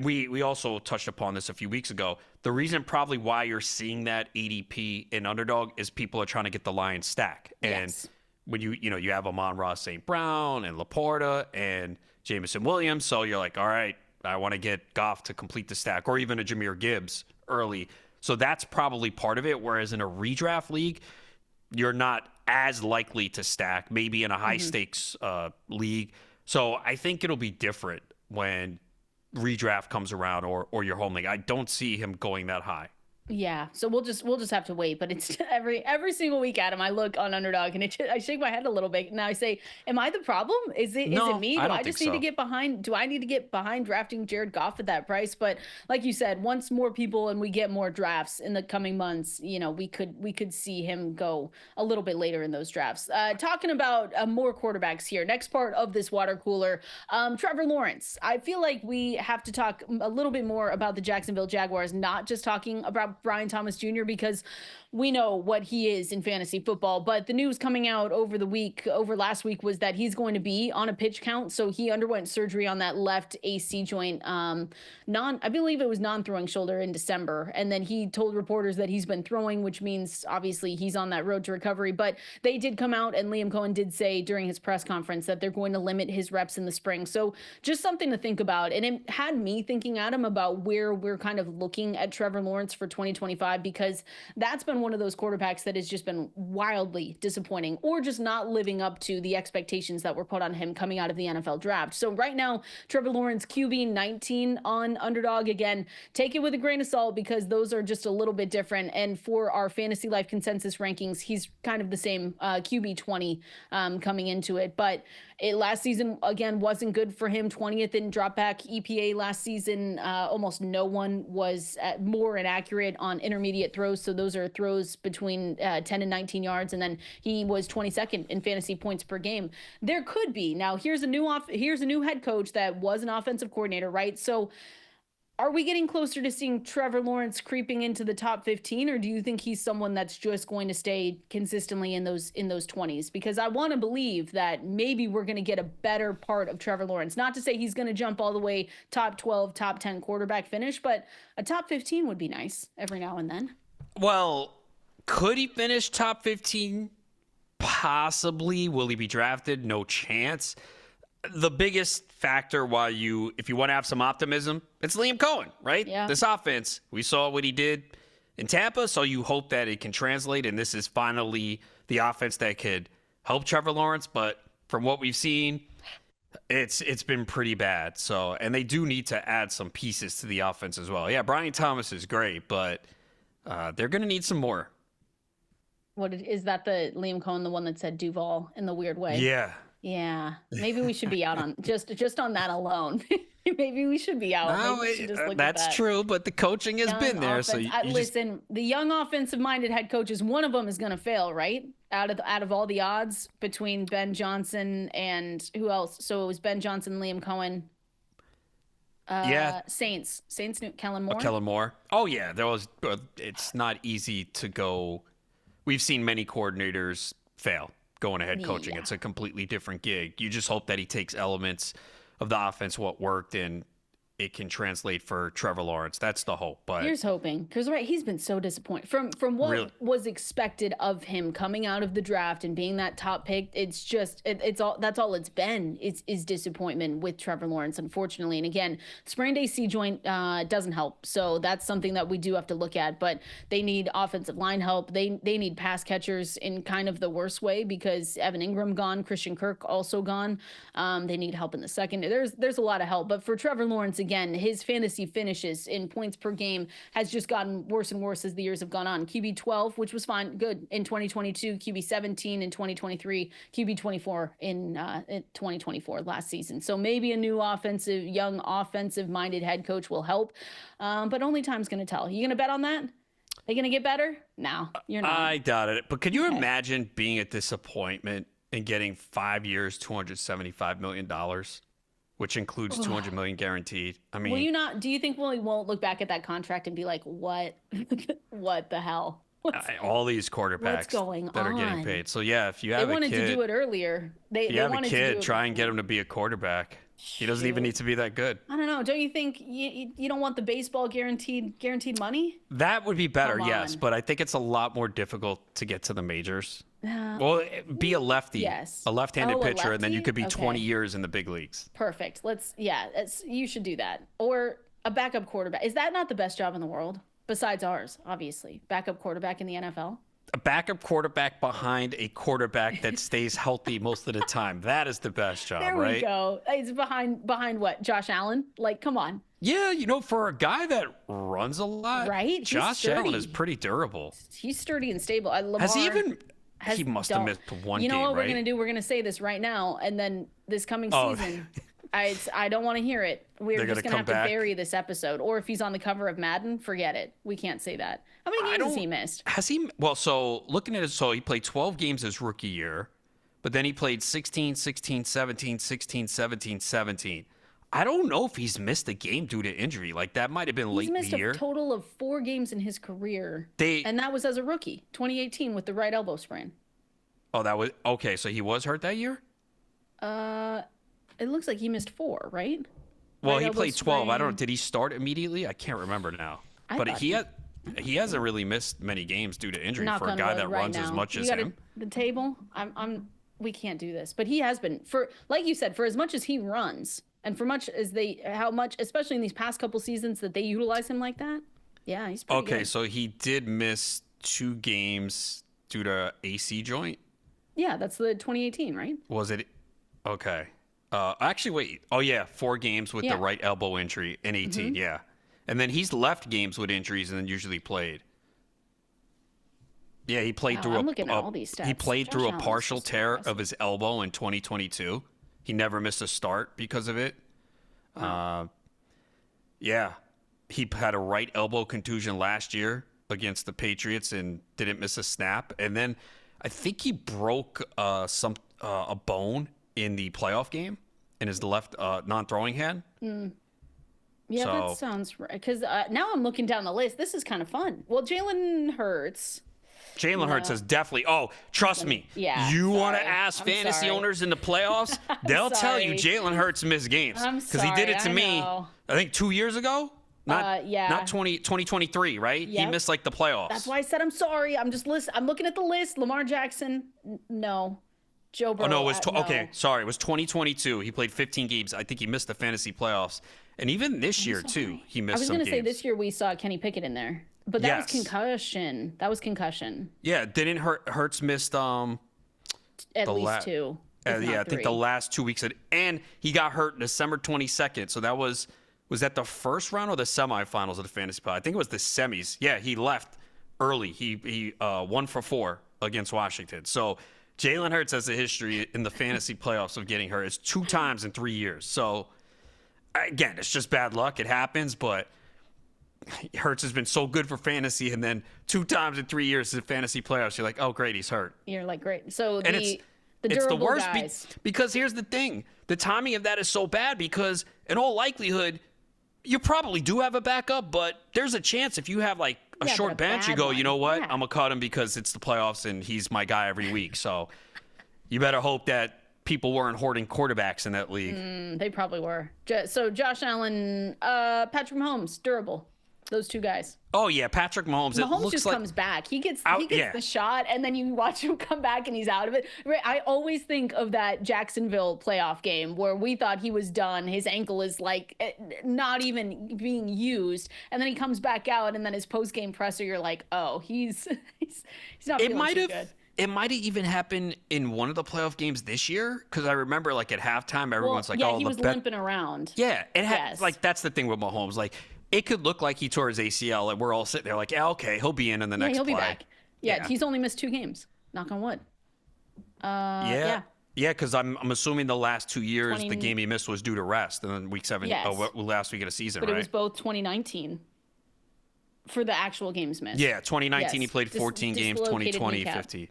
Speaker 2: we also touched upon this a few weeks ago. The reason probably why you're seeing that ADP in Underdog is people are trying to get the Lions stack. And when you have Amon-Ra St. Brown and Laporta and Jameson Williams, so you're like, all right, I want to get Goff to complete the stack, or even a Jahmyr Gibbs early. So that's probably part of it. Whereas in a redraft league, you're not as likely to stack, maybe in a high stakes league. So I think it'll be different when redraft comes around or your home league. I don't see him going that high.
Speaker 1: Yeah, so we'll just have to wait. But it's every single week, Adam, I look on Underdog and I shake my head a little bit, and I say, "Am I the problem? Is it me? Do I just need to get behind? Do I need to get behind drafting Jared Goff at that price?" But like you said, once more people and we get more drafts in the coming months, we could see him go a little bit later in those drafts. Talking about more quarterbacks here. Next part of this water cooler, Trevor Lawrence. I feel like we have to talk a little bit more about the Jacksonville Jaguars, not just talking about Brian Thomas Jr., because we know what he is in fantasy football. But the news coming out over last week was that he's going to be on a pitch count. So he underwent surgery on that left AC joint, I believe it was non-throwing shoulder in December. And then he told reporters that he's been throwing, which means obviously he's on that road to recovery. But they did come out, and Liam Cohen did say during his press conference that they're going to limit his reps in the spring. So just something to think about. And it had me thinking, Adam, about where we're kind of looking at Trevor Lawrence for 2023. 2025, because that's been one of those quarterbacks that has just been wildly disappointing or just not living up to the expectations that were put on him coming out of the NFL draft. So right now, Trevor Lawrence QB 19 on Underdog. Again, take it with a grain of salt because those are just a little bit different. And for our Fantasy Life consensus rankings, he's kind of the same QB 20 coming into it. But last season, again, wasn't good for him. 20th in drop back EPA last season. Almost no one was more inaccurate on intermediate throws. So those are throws between 10 and 19 yards. And then he was 22nd in fantasy points per game. There could be. Now, here's a new head coach that was an offensive coordinator, right? So are we getting closer to seeing Trevor Lawrence creeping into the top 15, or do you think he's someone that's just going to stay consistently in those 20s? Because I want to believe that maybe we're going to get a better part of Trevor Lawrence. Not to say he's going to jump all the way top 12, top 10 quarterback finish, but a top 15 would be nice every now and then.
Speaker 2: Well, could he finish top 15? Possibly. Will he be drafted? No chance. The biggest factor if you want to have some optimism, it's Liam Cohen, right?
Speaker 1: Yeah.
Speaker 2: This offense, we saw what he did in Tampa, so you hope that it can translate, and this is finally the offense that could help Trevor Lawrence. But from what we've seen, it's been pretty bad. So, and they do need to add some pieces to the offense as well. Yeah, Brian Thomas is great, but they're going to need some more.
Speaker 1: Is that the Liam Cohen, the one that said Duval in the weird way?
Speaker 2: Yeah.
Speaker 1: Yeah, maybe we should be out on just on that alone. Maybe we should be out.
Speaker 2: No, that's true, but the coaching has been there. So
Speaker 1: listen, the young offensive-minded head coaches, one of them is going to fail, right? Out of all the odds between Ben Johnson and who else? So it was Ben Johnson, Liam Cohen. Saints, Kellen Moore.
Speaker 2: Kellen Moore. Oh yeah, it's not easy to go. We've seen many coordinators fail going to head coaching. Yeah. It's a completely different gig. You just hope that he takes elements of the offense, what worked, and it can translate for Trevor Lawrence. That's the hope. But
Speaker 1: here's hoping, because he's been so disappointed from what was expected of him coming out of the draft and being that top pick. It's just that's all it's been is disappointment with Trevor Lawrence, unfortunately. And again, sprained AC joint doesn't help, so that's something that we do have to look at. But they need offensive line help. They need pass catchers in kind of the worst way, because Evan Ingram gone, Christian Kirk also gone. They need help in the second. There's a lot of help, but for Trevor Lawrence, again, his fantasy finishes in points per game has just gotten worse and worse as the years have gone on. QB 12, which was fine, good in 2022, QB 17 in 2023, QB 24 in 2024 last season. So maybe a new young offensive-minded head coach will help, but only time's going to tell. You going to bet on that? Are you going to get better? No, you're not.
Speaker 2: I doubt it. But could you imagine being a disappointment and getting 5 years, $275 million? Which includes $200 million guaranteed. I mean,
Speaker 1: do you think we won't look back at that contract and be like, what the hell?
Speaker 2: All these quarterbacks that are getting paid. So yeah, if you have
Speaker 1: they wanted to do it earlier. They
Speaker 2: have
Speaker 1: wanted
Speaker 2: a kid,
Speaker 1: to do it
Speaker 2: try and get him to be a quarterback. He doesn't even need to be that good.
Speaker 1: I don't know. Don't you think you don't want the baseball guaranteed money?
Speaker 2: That would be better, yes. But I think it's a lot more difficult to get to the majors. Well, be a lefty, a left-handed pitcher, and then you could be 20 years in the big leagues.
Speaker 1: Perfect. You should do that. Or a backup quarterback. Is that not the best job in the world? Besides ours, obviously. Backup quarterback in the NFL?
Speaker 2: A backup quarterback behind a quarterback that stays healthy most of the time. That is the best job, right?
Speaker 1: There we go. It's behind what? Josh Allen? Like, come on.
Speaker 2: Yeah, for a guy that runs a lot,
Speaker 1: right?
Speaker 2: Josh Allen is pretty durable.
Speaker 1: He's sturdy and stable.
Speaker 2: He must have missed one game,
Speaker 1: You know what
Speaker 2: right?
Speaker 1: we're going to do? We're going to say this right now, and then this coming season, I don't want to hear it. We're just going to have to bury this episode. Or if he's on the cover of Madden, forget it. We can't say that. How many games has he missed?
Speaker 2: Has he? Well, so looking at it, so he played 12 games his rookie year, but then he played 16, 16, 17, 16, 17, 17. I don't know if he's missed a game due to injury. Like, that might have been late in the year.
Speaker 1: He's missed a total of 4 games in his career. And that was as a rookie, 2018, with the right elbow sprain.
Speaker 2: Oh, that was... Okay, so he was hurt that year?
Speaker 1: It looks like he missed 4, right?
Speaker 2: Well, he played 12. Sprain. I don't know. Did he start immediately? I can't remember now. But he hasn't really missed many games due to injury for a guy that runs as much as him.
Speaker 1: The table? We can't do this. But he has been, like you said, for as much as he runs... And for especially in these past couple seasons that they utilize him like that, Yeah, he's pretty good.
Speaker 2: Okay, so he did miss 2 games due to AC joint?
Speaker 1: Yeah, that's the 2018, right?
Speaker 2: Was it? Okay. Actually, wait. Oh, yeah, 4 games with the right elbow injury in 18, yeah. And then he's left games with injuries and then usually played. Yeah, he played through
Speaker 1: I'm looking at all these stats.
Speaker 2: He played
Speaker 1: Josh
Speaker 2: through a
Speaker 1: Allen's
Speaker 2: partial
Speaker 1: just
Speaker 2: tear
Speaker 1: impressive.
Speaker 2: of his elbow in 2022. He never missed a start because of it.
Speaker 1: Wow.
Speaker 2: Yeah, he had a right elbow contusion last year against the Patriots and didn't miss a snap. And then I think he broke a bone in the playoff game in his left non-throwing hand.
Speaker 1: Yeah, that sounds right. Because now I'm looking down the list. This is kind of fun. Well, Jalen Hurts.
Speaker 2: Jalen Hurts is definitely. Oh, trust me.
Speaker 1: Yeah.
Speaker 2: You want to ask fantasy owners in the playoffs? They'll tell you Jalen Hurts missed games because he did it to me. I think 2 years ago. Not 2023, right? Yep. He missed like the playoffs.
Speaker 1: That's why I said I'm sorry. I'm looking at the list. Lamar Jackson, no. Joe Burrow.
Speaker 2: Oh no, it was okay. Sorry, it was 2022. He played 15 games. I think he missed the fantasy playoffs, and even this year too, he missed some games. I was going to
Speaker 1: say this year we saw Kenny Pickett in there. But that was concussion.
Speaker 2: Yeah, didn't Hurts missed
Speaker 1: at least 2.
Speaker 2: I think the last 2 weeks, and he got hurt December 22nd. So that was that the first round or the semifinals of the fantasy playoffs? I think it was the semis. Yeah, he left early. He 1 for 4 against Washington. So Jalen Hurts has a history in the fantasy playoffs of getting hurt. It's 2 times in 3 years. So again, it's just bad luck. It happens, but Hurts has been so good for fantasy, and then 2 times in 3 years in fantasy playoffs, you're like, oh, great, he's hurt.
Speaker 1: You're like, great. So
Speaker 2: it's the worst because here's the thing. The timing of that is so bad because in all likelihood, you probably do have a backup, but there's a chance if you have like a short bench, you go, you know what? I'm going to cut him because it's the playoffs and he's my guy every week. So you better hope that people weren't hoarding quarterbacks in that league.
Speaker 1: They probably were. So Josh Allen, Patrick Mahomes, durable. Those 2 guys.
Speaker 2: Oh yeah, Patrick Mahomes.
Speaker 1: Mahomes just comes back. He gets the shot, and then you watch him come back, and he's out of it. I always think of that Jacksonville playoff game where we thought he was done. His ankle is like not even being used, and then he comes back out, and then his post game presser, you're like, oh, he's not feeling too good.
Speaker 2: It might have even happened in one of the playoff games this year because I remember like at halftime, everyone's like, "Oh,
Speaker 1: he was limping around."
Speaker 2: Yeah, like that's the thing with Mahomes, like. It could look like he tore his ACL, and we're all sitting there like, yeah, okay, he'll be in the next play.
Speaker 1: He'll be back. Yeah, he's only missed 2 games. Knock on wood.
Speaker 2: Yeah, because I'm assuming the last 2 years the game he missed was due to rest, and then week 7, last week of the season,
Speaker 1: but it was both 2019 for the actual games missed.
Speaker 2: Yeah, 2019 he played 14 games, 2020 50.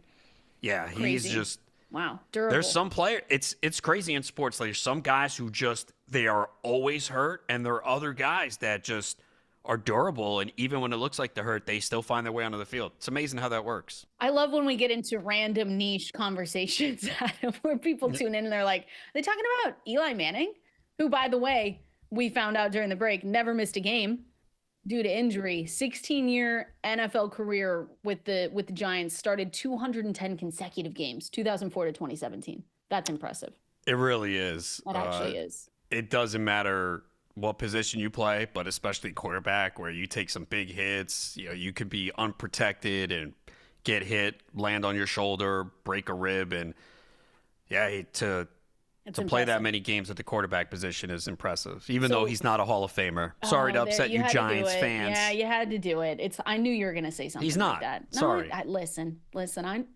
Speaker 2: Yeah, he's just
Speaker 1: wow, durable.
Speaker 2: There's some player. It's crazy in sports. There's some guys who just they are always hurt, and there are other guys that just are durable, and even when it looks like they're hurt, they still find their way onto the field. It's amazing how that works.
Speaker 1: I love when we get into random niche conversations where people tune in and they're like, are they talking about Eli Manning, who, by the way, we found out during the break, never missed a game due to injury. 16-year NFL career with the Giants, started 210 consecutive games, 2004 to 2017. That's impressive.
Speaker 2: It really is.
Speaker 1: It actually is.
Speaker 2: It doesn't matter what position you play, but especially quarterback, where you take some big hits. You know, you could be unprotected and get hit, land on your shoulder, break a rib, and to play that many games at the quarterback position is impressive, even though he's not a Hall of Famer. Sorry to upset you Giants fans.
Speaker 1: Yeah, you had to do it. I knew you were going to say something like that.
Speaker 2: He's not. Sorry.
Speaker 1: Listen.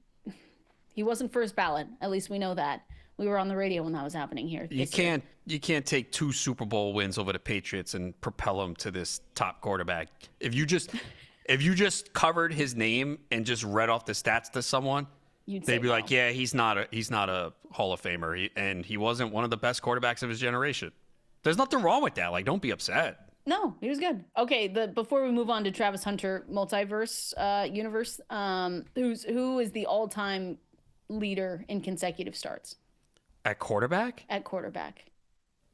Speaker 1: He wasn't first ballot. At least we know that. We were on the radio when that was happening here.
Speaker 2: You can't take 2 Super Bowl wins over the Patriots and propel him to this top quarterback. If you just covered his name and just read off the stats to someone, they'd be like, yeah, he's not a Hall of Famer, and he wasn't one of the best quarterbacks of his generation. There's nothing wrong with that. Like, don't be upset.
Speaker 1: No, he was good. Okay, before we move on to Travis Hunter multiverse universe, who is the all-time leader in consecutive starts?
Speaker 2: At quarterback?
Speaker 1: At quarterback.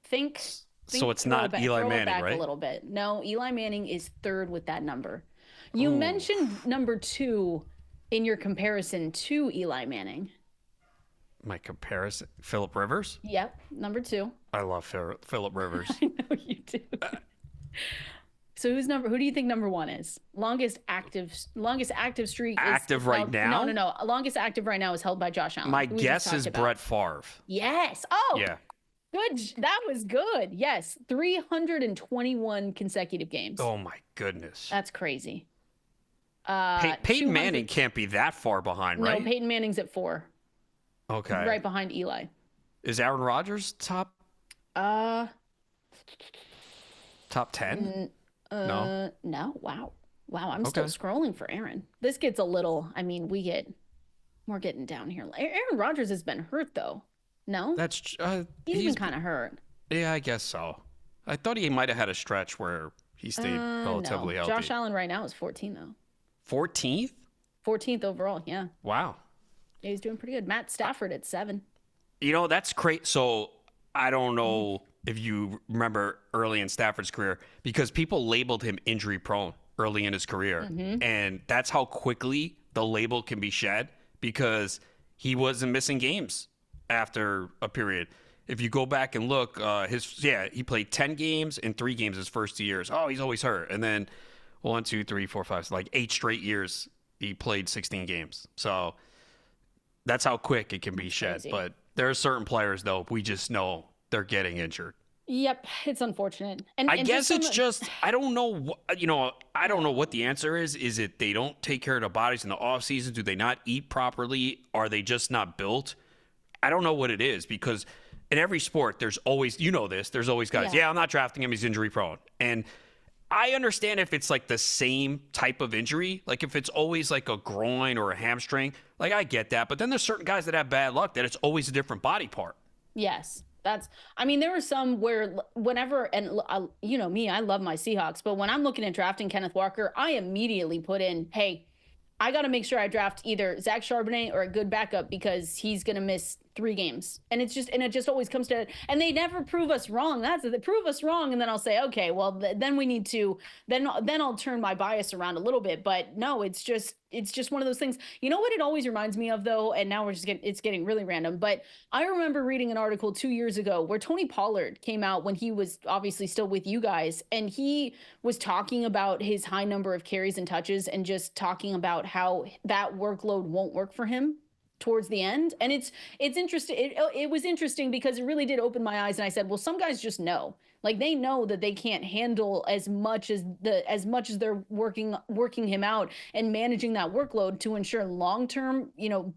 Speaker 1: Think
Speaker 2: so it's not Eli Manning, back right?
Speaker 1: A little bit. No, Eli Manning is 3rd with that number. You mentioned number 2 in your comparison to Eli Manning.
Speaker 2: My comparison? Phillip Rivers?
Speaker 1: Yep, number 2.
Speaker 2: I love Phillip Rivers.
Speaker 1: I know you do. So who do you think number 1 is? Longest active streak
Speaker 2: active
Speaker 1: is
Speaker 2: right
Speaker 1: held,
Speaker 2: now?
Speaker 1: No. Longest active right now is held by Josh Allen.
Speaker 2: My guess is Brett Favre.
Speaker 1: Yes. Oh,
Speaker 2: yeah.
Speaker 1: Good. That was good. Yes. 321 consecutive games.
Speaker 2: Oh my goodness.
Speaker 1: That's crazy.
Speaker 2: Peyton Manning can't be that far behind, right?
Speaker 1: No, Peyton Manning's at 4.
Speaker 2: Okay.
Speaker 1: Right behind Eli.
Speaker 2: Is Aaron Rodgers top? Top 10?
Speaker 1: No. Wow. I'm still scrolling for Aaron. This gets a little, we're getting down here. Aaron Rodgers has been hurt though. No?
Speaker 2: That's
Speaker 1: he's been kind of hurt.
Speaker 2: Yeah, I guess so. I thought he might have had a stretch where he stayed relatively healthy.
Speaker 1: Josh Allen right now is 14 though.
Speaker 2: 14th?
Speaker 1: 14th overall, yeah.
Speaker 2: Wow.
Speaker 1: Yeah, he's doing pretty good. Matt Stafford at 7.
Speaker 2: That's great. So I don't know if you remember early in Stafford's career, because people labeled him injury prone early in his career. And that's how quickly the label can be shed, because he wasn't missing games after a period. If you go back and look, he played 10 games in 3 games his first 2 years. Oh, he's always hurt. And then 1, 2, 3, 4, 5, so like 8 straight years he played 16 games. So that's how quick it can be shed.
Speaker 1: Crazy.
Speaker 2: But there are certain players, though, we just know they're getting injured.
Speaker 1: Yep, it's unfortunate. And
Speaker 2: I guess it's just, I don't know, I don't know what the answer is. Is it they don't take care of their bodies in the off season? Do they not eat properly? Are they just not built? I don't know what it is, because in every sport, there's always, there's always guys, I'm not drafting him, he's injury prone. And I understand if it's like the same type of injury, like if it's always like a groin or a hamstring, like I get that. But then there's certain guys that have bad luck that it's always a different body part.
Speaker 1: Yes. There were some where whenever, and me, I love my Seahawks, but when I'm looking at drafting Kenneth Walker, I immediately put in, hey, I got to make sure I draft either Zach Charbonnet or a good backup, because he's going to miss 3 games. And it just always comes to, and they never prove us wrong. They prove us wrong. And then I'll say, okay, well, then we need to, then I'll turn my bias around a little bit. But no, it's just one of those things. You know what it always reminds me of, though? And now it's getting really random. But I remember reading an article 2 years ago where Tony Pollard came out when he was obviously still with you guys. And he was talking about his high number of carries and touches, and just talking about how that workload won't work for him towards the end. And it's interesting. It was interesting because it really did open my eyes. And I said, well, some guys just know, like they know that they can't handle as much as they're working him out and managing that workload to ensure long-term,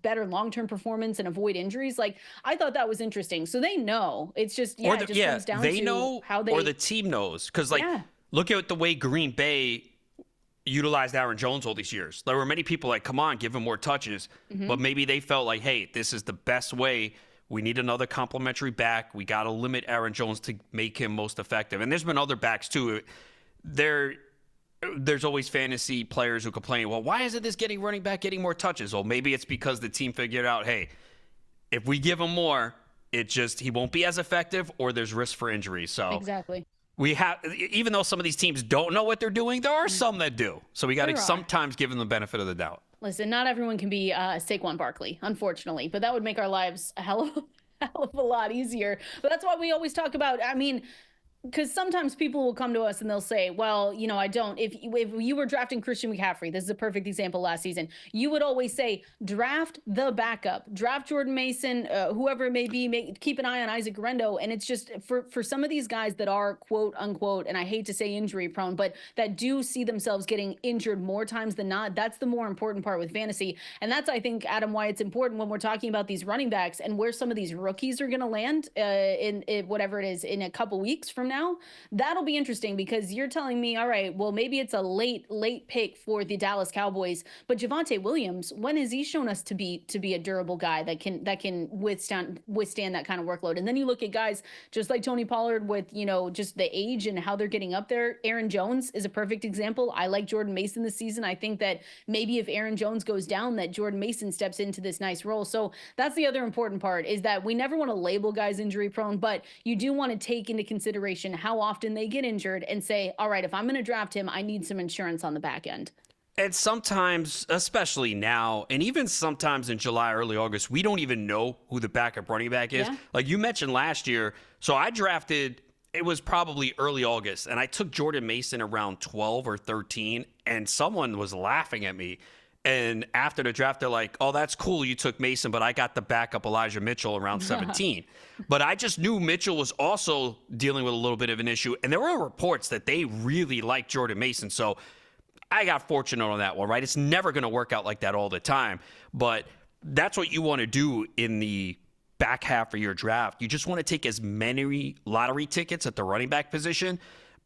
Speaker 1: better long-term performance and avoid injuries. Like, I thought that was interesting. So they know. It's just, it just comes down to how they,
Speaker 2: or the team knows. Cause look at the way Green Bay utilized Aaron Jones all these years. There were many people like, come on, give him more touches. But maybe they felt like, hey, this is the best way. We need another complimentary back. We got to limit Aaron Jones to make him most effective. And there's been other backs too. There's always fantasy players who complain, well, why isn't this running back getting more touches? Well, maybe it's because the team figured out, hey, if we give him more, he won't be as effective, or there's risk for injury. So
Speaker 1: exactly.
Speaker 2: We have, even though some of these teams don't know what they're doing, there are some that do. So we got to sometimes give them the benefit of the doubt.
Speaker 1: Listen, not everyone can be Saquon Barkley, unfortunately, but that would make our lives a hell of a lot easier. But that's why we always talk about, because sometimes people will come to us and they'll say, well, I don't. If you were drafting Christian McCaffrey, this is a perfect example last season, you would always say, draft the backup, draft Jordan Mason, whoever it may be, keep an eye on Isaac Rendo. And it's just for some of these guys that are quote unquote, and I hate to say injury prone, but that do see themselves getting injured more times than not. That's the more important part with fantasy. And that's, I think, Adam, why it's important when we're talking about these running backs and where some of these rookies are going to land in whatever it is in a couple weeks from now. That'll be interesting, because you're telling me, all right, well, maybe it's a late pick for the Dallas Cowboys, but Javonte Williams, when has he shown us to be a durable guy that can withstand that kind of workload? And then you look at guys just like Tony Pollard with, just the age and how they're getting up there. Aaron Jones is a perfect example. I like Jordan Mason this season. I think that maybe if Aaron Jones goes down, that Jordan Mason steps into this nice role. So that's the other important part, is that we never want to label guys injury prone, but you do want to take into consideration how often they get injured and say, all right, if I'm going to draft him, I need some insurance on the back end.
Speaker 2: And sometimes, especially now, and even sometimes in July, early August, we don't even know who the backup running back is. Yeah. Like you mentioned last year. So I drafted it was probably early August, and I took Jordan Mason around 12 or 13, and someone was laughing at me. And after the draft, they're like, oh, that's cool, you took Mason, but I got the backup Elijah Mitchell around 17. But I just knew Mitchell was also dealing with a little bit of an issue, and there were reports that they really liked Jordan Mason. So I got fortunate on that one, right? It's never going to work out like that all the time, but that's what you want to do in the back half of your draft. You just want to take as many lottery tickets at the running back position,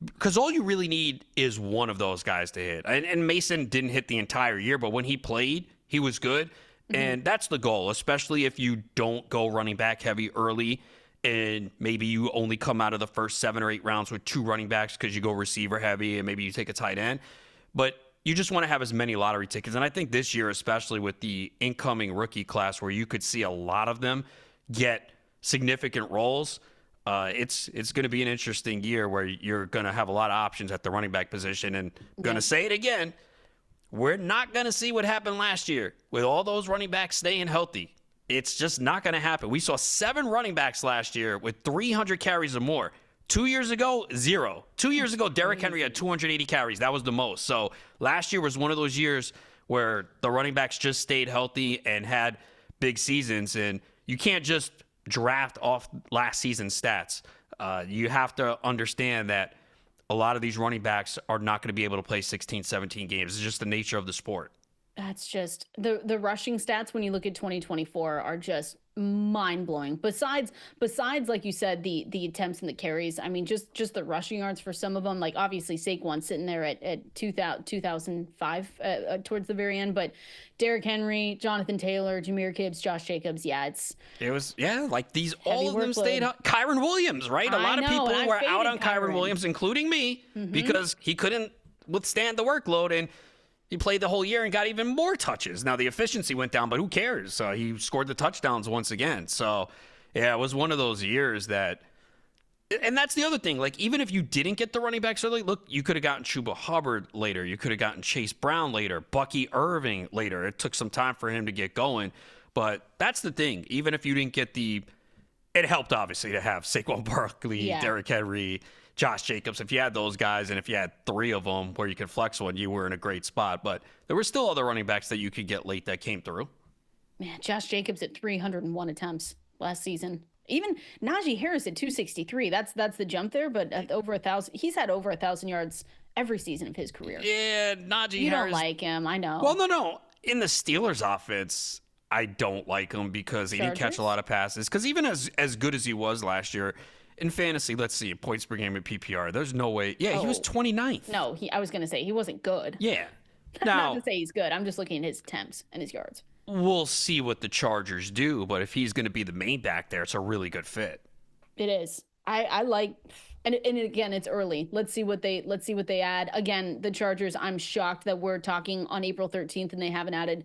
Speaker 2: because all you really need is one of those guys to hit. And Mason didn't hit the entire year, but when he played, he was good. And that's the goal, especially if you don't go running back heavy early and maybe you only come out of the first 7 or 8 rounds with 2 running backs because you go receiver heavy and maybe you take a tight end. But you just want to have as many lottery tickets. And I think this year, especially with the incoming rookie class where you could see a lot of them get significant roles, it's going to be an interesting year where you're going to have a lot of options at the running back position. And I'm going to say it again, we're not going to see what happened last year with all those running backs staying healthy. It's just not going to happen. We saw 7 running backs last year with 300 carries or more. 2 years ago, 0. 2 years ago, Derrick Henry had 280 carries. That was the most. So last year was one of those years where the running backs just stayed healthy and had big seasons. And you can't just draft off last season's stats. You have to understand that a lot of these running backs are not going to be able to play 16, 17 games. It's just the nature of the sport.
Speaker 1: That's just the rushing stats when you look at 2024 are just mind-blowing. Besides like you said, the attempts and the carries, I mean, just the rushing yards for some of them, like obviously Saquon sitting there at 2005 towards the very end, but Derrick Henry, Jonathan Taylor, Jahmyr Gibbs, Josh Jacobs,
Speaker 2: like these, all of them stayed out. Kyron Williams, right? A lot of people were out on Kyron Williams, including me, because he couldn't withstand the workload, and he played the whole year and got even more touches. Now, the efficiency went down, but who cares? He scored the touchdowns once again. So, yeah, it was one of those years that – and that's the other thing. Like, even if you didn't get the running backs early, look, you could have gotten Chuba Hubbard later. You could have gotten Chase Brown later, Bucky Irving later. It took some time for him to get going. But that's the thing. Even if you didn't get the – it helped, obviously, to have Saquon Barkley, Derrick Henry – Josh Jacobs. If you had those guys and if you had 3 of them where you could flex one, you were in a great spot. But there were still other running backs that you could get late that came through.
Speaker 1: Man, Josh Jacobs at 301 attempts last season. Even Najee Harris at 263. That's the jump there, but at over 1,000. He's had over 1,000 yards every season of his career.
Speaker 2: Yeah, Najee Harris.
Speaker 1: You don't like him, I know.
Speaker 2: Well, no. In the Steelers offense, I don't like him because he didn't catch a lot of passes. Because even as good as he was last year, in fantasy, let's see, points per game at PPR. There's no way. Yeah, he was 29th.
Speaker 1: No, I was going to say he wasn't good.
Speaker 2: Yeah.
Speaker 1: Now, not to say he's good. I'm just looking at his attempts and his yards.
Speaker 2: We'll see what the Chargers do, but if he's going to be the main back there, it's a really good fit.
Speaker 1: It is. I like, and again, it's early. Let's see what they add. Again, the Chargers, I'm shocked that we're talking on April 13th and they haven't added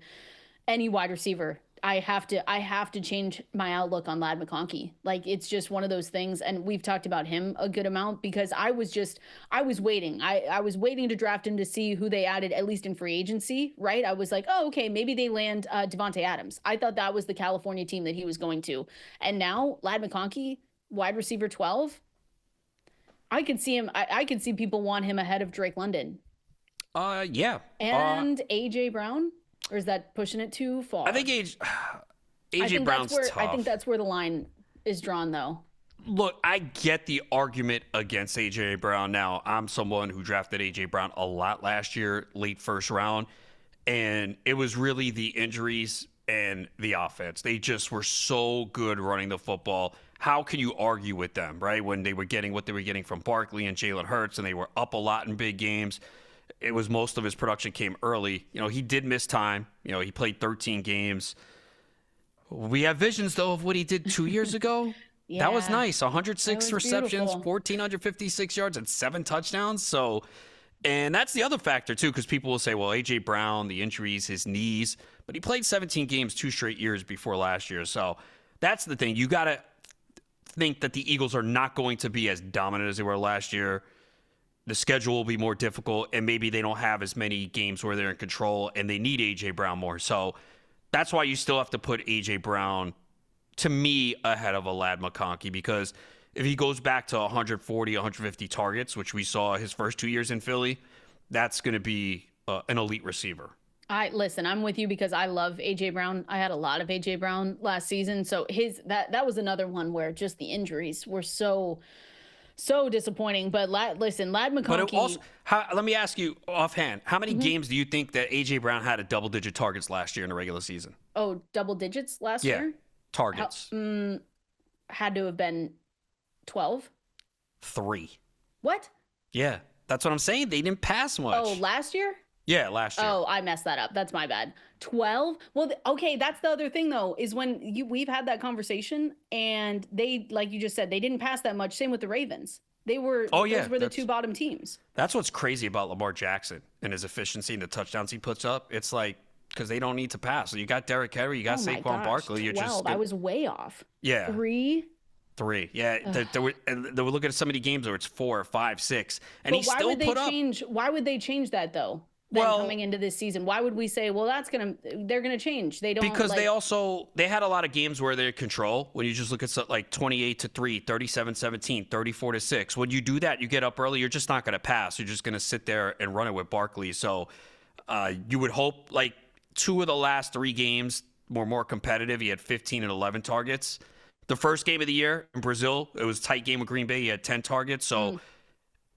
Speaker 1: any wide receiver. I have to change my outlook on Ladd McConkey. Like, it's just one of those things. And we've talked about him a good amount because I was waiting. I was waiting to draft him to see who they added, at least in free agency, right? I was like, oh, okay, maybe they land Devontae Adams. I thought that was the California team that he was going to. And now Ladd McConkey, wide receiver 12, I could see him. I could see people want him ahead of Drake London.
Speaker 2: Yeah.
Speaker 1: And AJ Brown. Or is that pushing it too far?
Speaker 2: I think AJ Brown's tough.
Speaker 1: I think that's where the line is drawn, though.
Speaker 2: Look, I get the argument against AJ Brown. Now, I'm someone who drafted AJ Brown a lot last year, late first round, and it was really the injuries and the offense. They just were so good running the football. How can you argue with them, right? When they were getting what they were getting from Barkley and Jalen Hurts, and they were up a lot in big games. It was most of his production came early. He did miss time. He played 13 games. We have visions, though, of what he did 2 years ago. Yeah, that was nice. 106 receptions, beautiful. 1,456 yards, and 7 touchdowns. So, and that's the other factor, too, because people will say, well, A.J. Brown, the injuries, his knees. But he played 17 games 2 straight years before last year. So that's the thing. You got to think that the Eagles are not going to be as dominant as they were last year. The schedule will be more difficult, and maybe they don't have as many games where they're in control, and they need A.J. Brown more. So that's why you still have to put A.J. Brown, to me, ahead of a Ladd McConkey, because if he goes back to 140, 150 targets, which we saw his first 2 years in Philly, that's going to be an elite receiver.
Speaker 1: Listen, I'm with you because I love AJ Brown. I had a lot of AJ Brown last season. So that was another one where just the injuries were so disappointing. But listen, Ladd McConkey.
Speaker 2: But also, let me ask you offhand, how many games do you think that AJ Brown had a double-digit targets last year in the regular season?
Speaker 1: Oh, double digits last year?
Speaker 2: Targets.
Speaker 1: Had to have been 12.
Speaker 2: 3.
Speaker 1: What?
Speaker 2: Yeah, that's what I'm saying. They didn't pass much.
Speaker 1: Oh, last year?
Speaker 2: Yeah, last year.
Speaker 1: Oh, I messed that up. That's my bad. 12? Well, okay, that's the other thing, though, is when we've had that conversation, and they, like you just said, they didn't pass that much. Same with the Ravens. Those were the two bottom teams.
Speaker 2: That's what's crazy about Lamar Jackson and his efficiency and the touchdowns he puts up. It's like, because they don't need to pass. So you got Derrick Henry, you got Saquon Barkley.
Speaker 1: 12. I was way off.
Speaker 2: Yeah.
Speaker 1: 3?
Speaker 2: Yeah, they were looking at so many games where it's 4, 5, 6, and he still put up.
Speaker 1: Why would they change that though? Coming into this season, why would we say, well, they're gonna change? They don't,
Speaker 2: because they had a lot of games where they're control. When you just look at like 28-3, 37-17, 34-6. When you do that, you get up early. You're just not gonna pass. You're just gonna sit there and run it with Barkley. So you would hope like 2 of the last 3 games were more competitive. He had 15 and 11 targets. The first game of the year in Brazil, it was a tight game with Green Bay. He had 10 targets. So.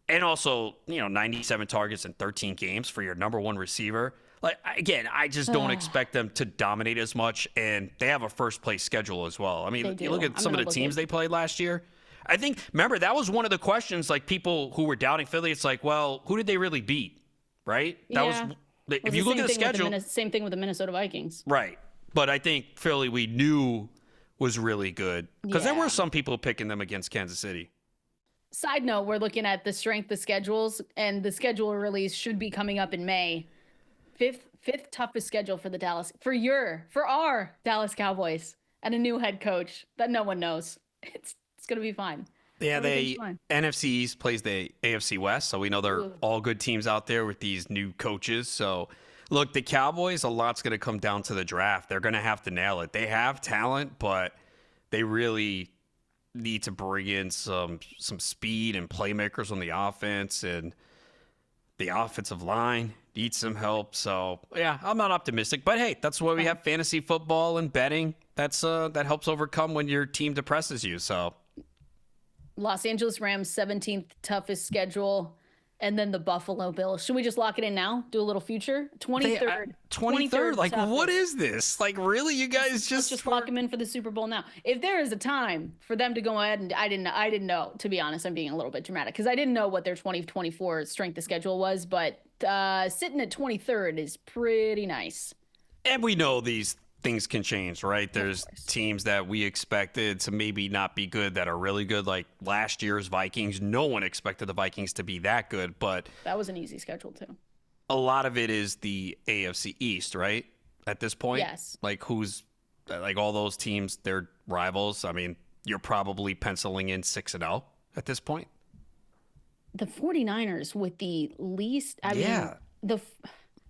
Speaker 2: And also, 97 targets in 13 games for your number 1 receiver. Like, again, I just don't expect them to dominate as much. And they have a first-place schedule as well. I mean, you look at some of the teams they played last year. I think, remember, that was one of the questions, like, people who were doubting Philly. It's like, well, who did they really beat, right? If you look at the schedule.
Speaker 1: Same thing with the Minnesota Vikings.
Speaker 2: Right. But I think Philly, we knew, was really good. Because there were some people picking them against Kansas City.
Speaker 1: Side note, we're looking at the strength of schedules, and the schedule release should be coming up in May. Fifth toughest schedule for our Dallas Cowboys, and a new head coach that no one knows. It's gonna be fine.
Speaker 2: Yeah, NFC East plays the AFC West, so we know they're all good teams out there with these new coaches. So look, the Cowboys, a lot's gonna come down to the draft. They're gonna have to nail it. They have talent, but they really need to bring in some speed and playmakers on the offense, and the offensive line needs some help. So yeah, I'm not optimistic, but hey, that's why we have fantasy football and betting. That helps overcome when your team depresses you. So
Speaker 1: Los Angeles Rams 17th toughest schedule, and then the Buffalo Bills. Should we just lock it in now? Do a little future? 23rd.
Speaker 2: Like,
Speaker 1: toughest.
Speaker 2: What is this? Like, really? You guys
Speaker 1: just lock them in for the Super Bowl now. If there is a time for them to go ahead, and I didn't know, to be honest, I'm being a little bit dramatic because I didn't know what their 2024 strength of schedule was, but sitting at 23rd is pretty nice.
Speaker 2: And we know these things can change, right? There's teams that we expected to maybe not be good that are really good, like last year's Vikings. No one expected the Vikings to be that good, but
Speaker 1: that was an easy schedule too.
Speaker 2: A lot of it is the AFC East, right? At this point,
Speaker 1: yes.
Speaker 2: Like all those teams, they're rivals. I mean, you're probably penciling in 6-0 at this point.
Speaker 1: The 49ers with the least,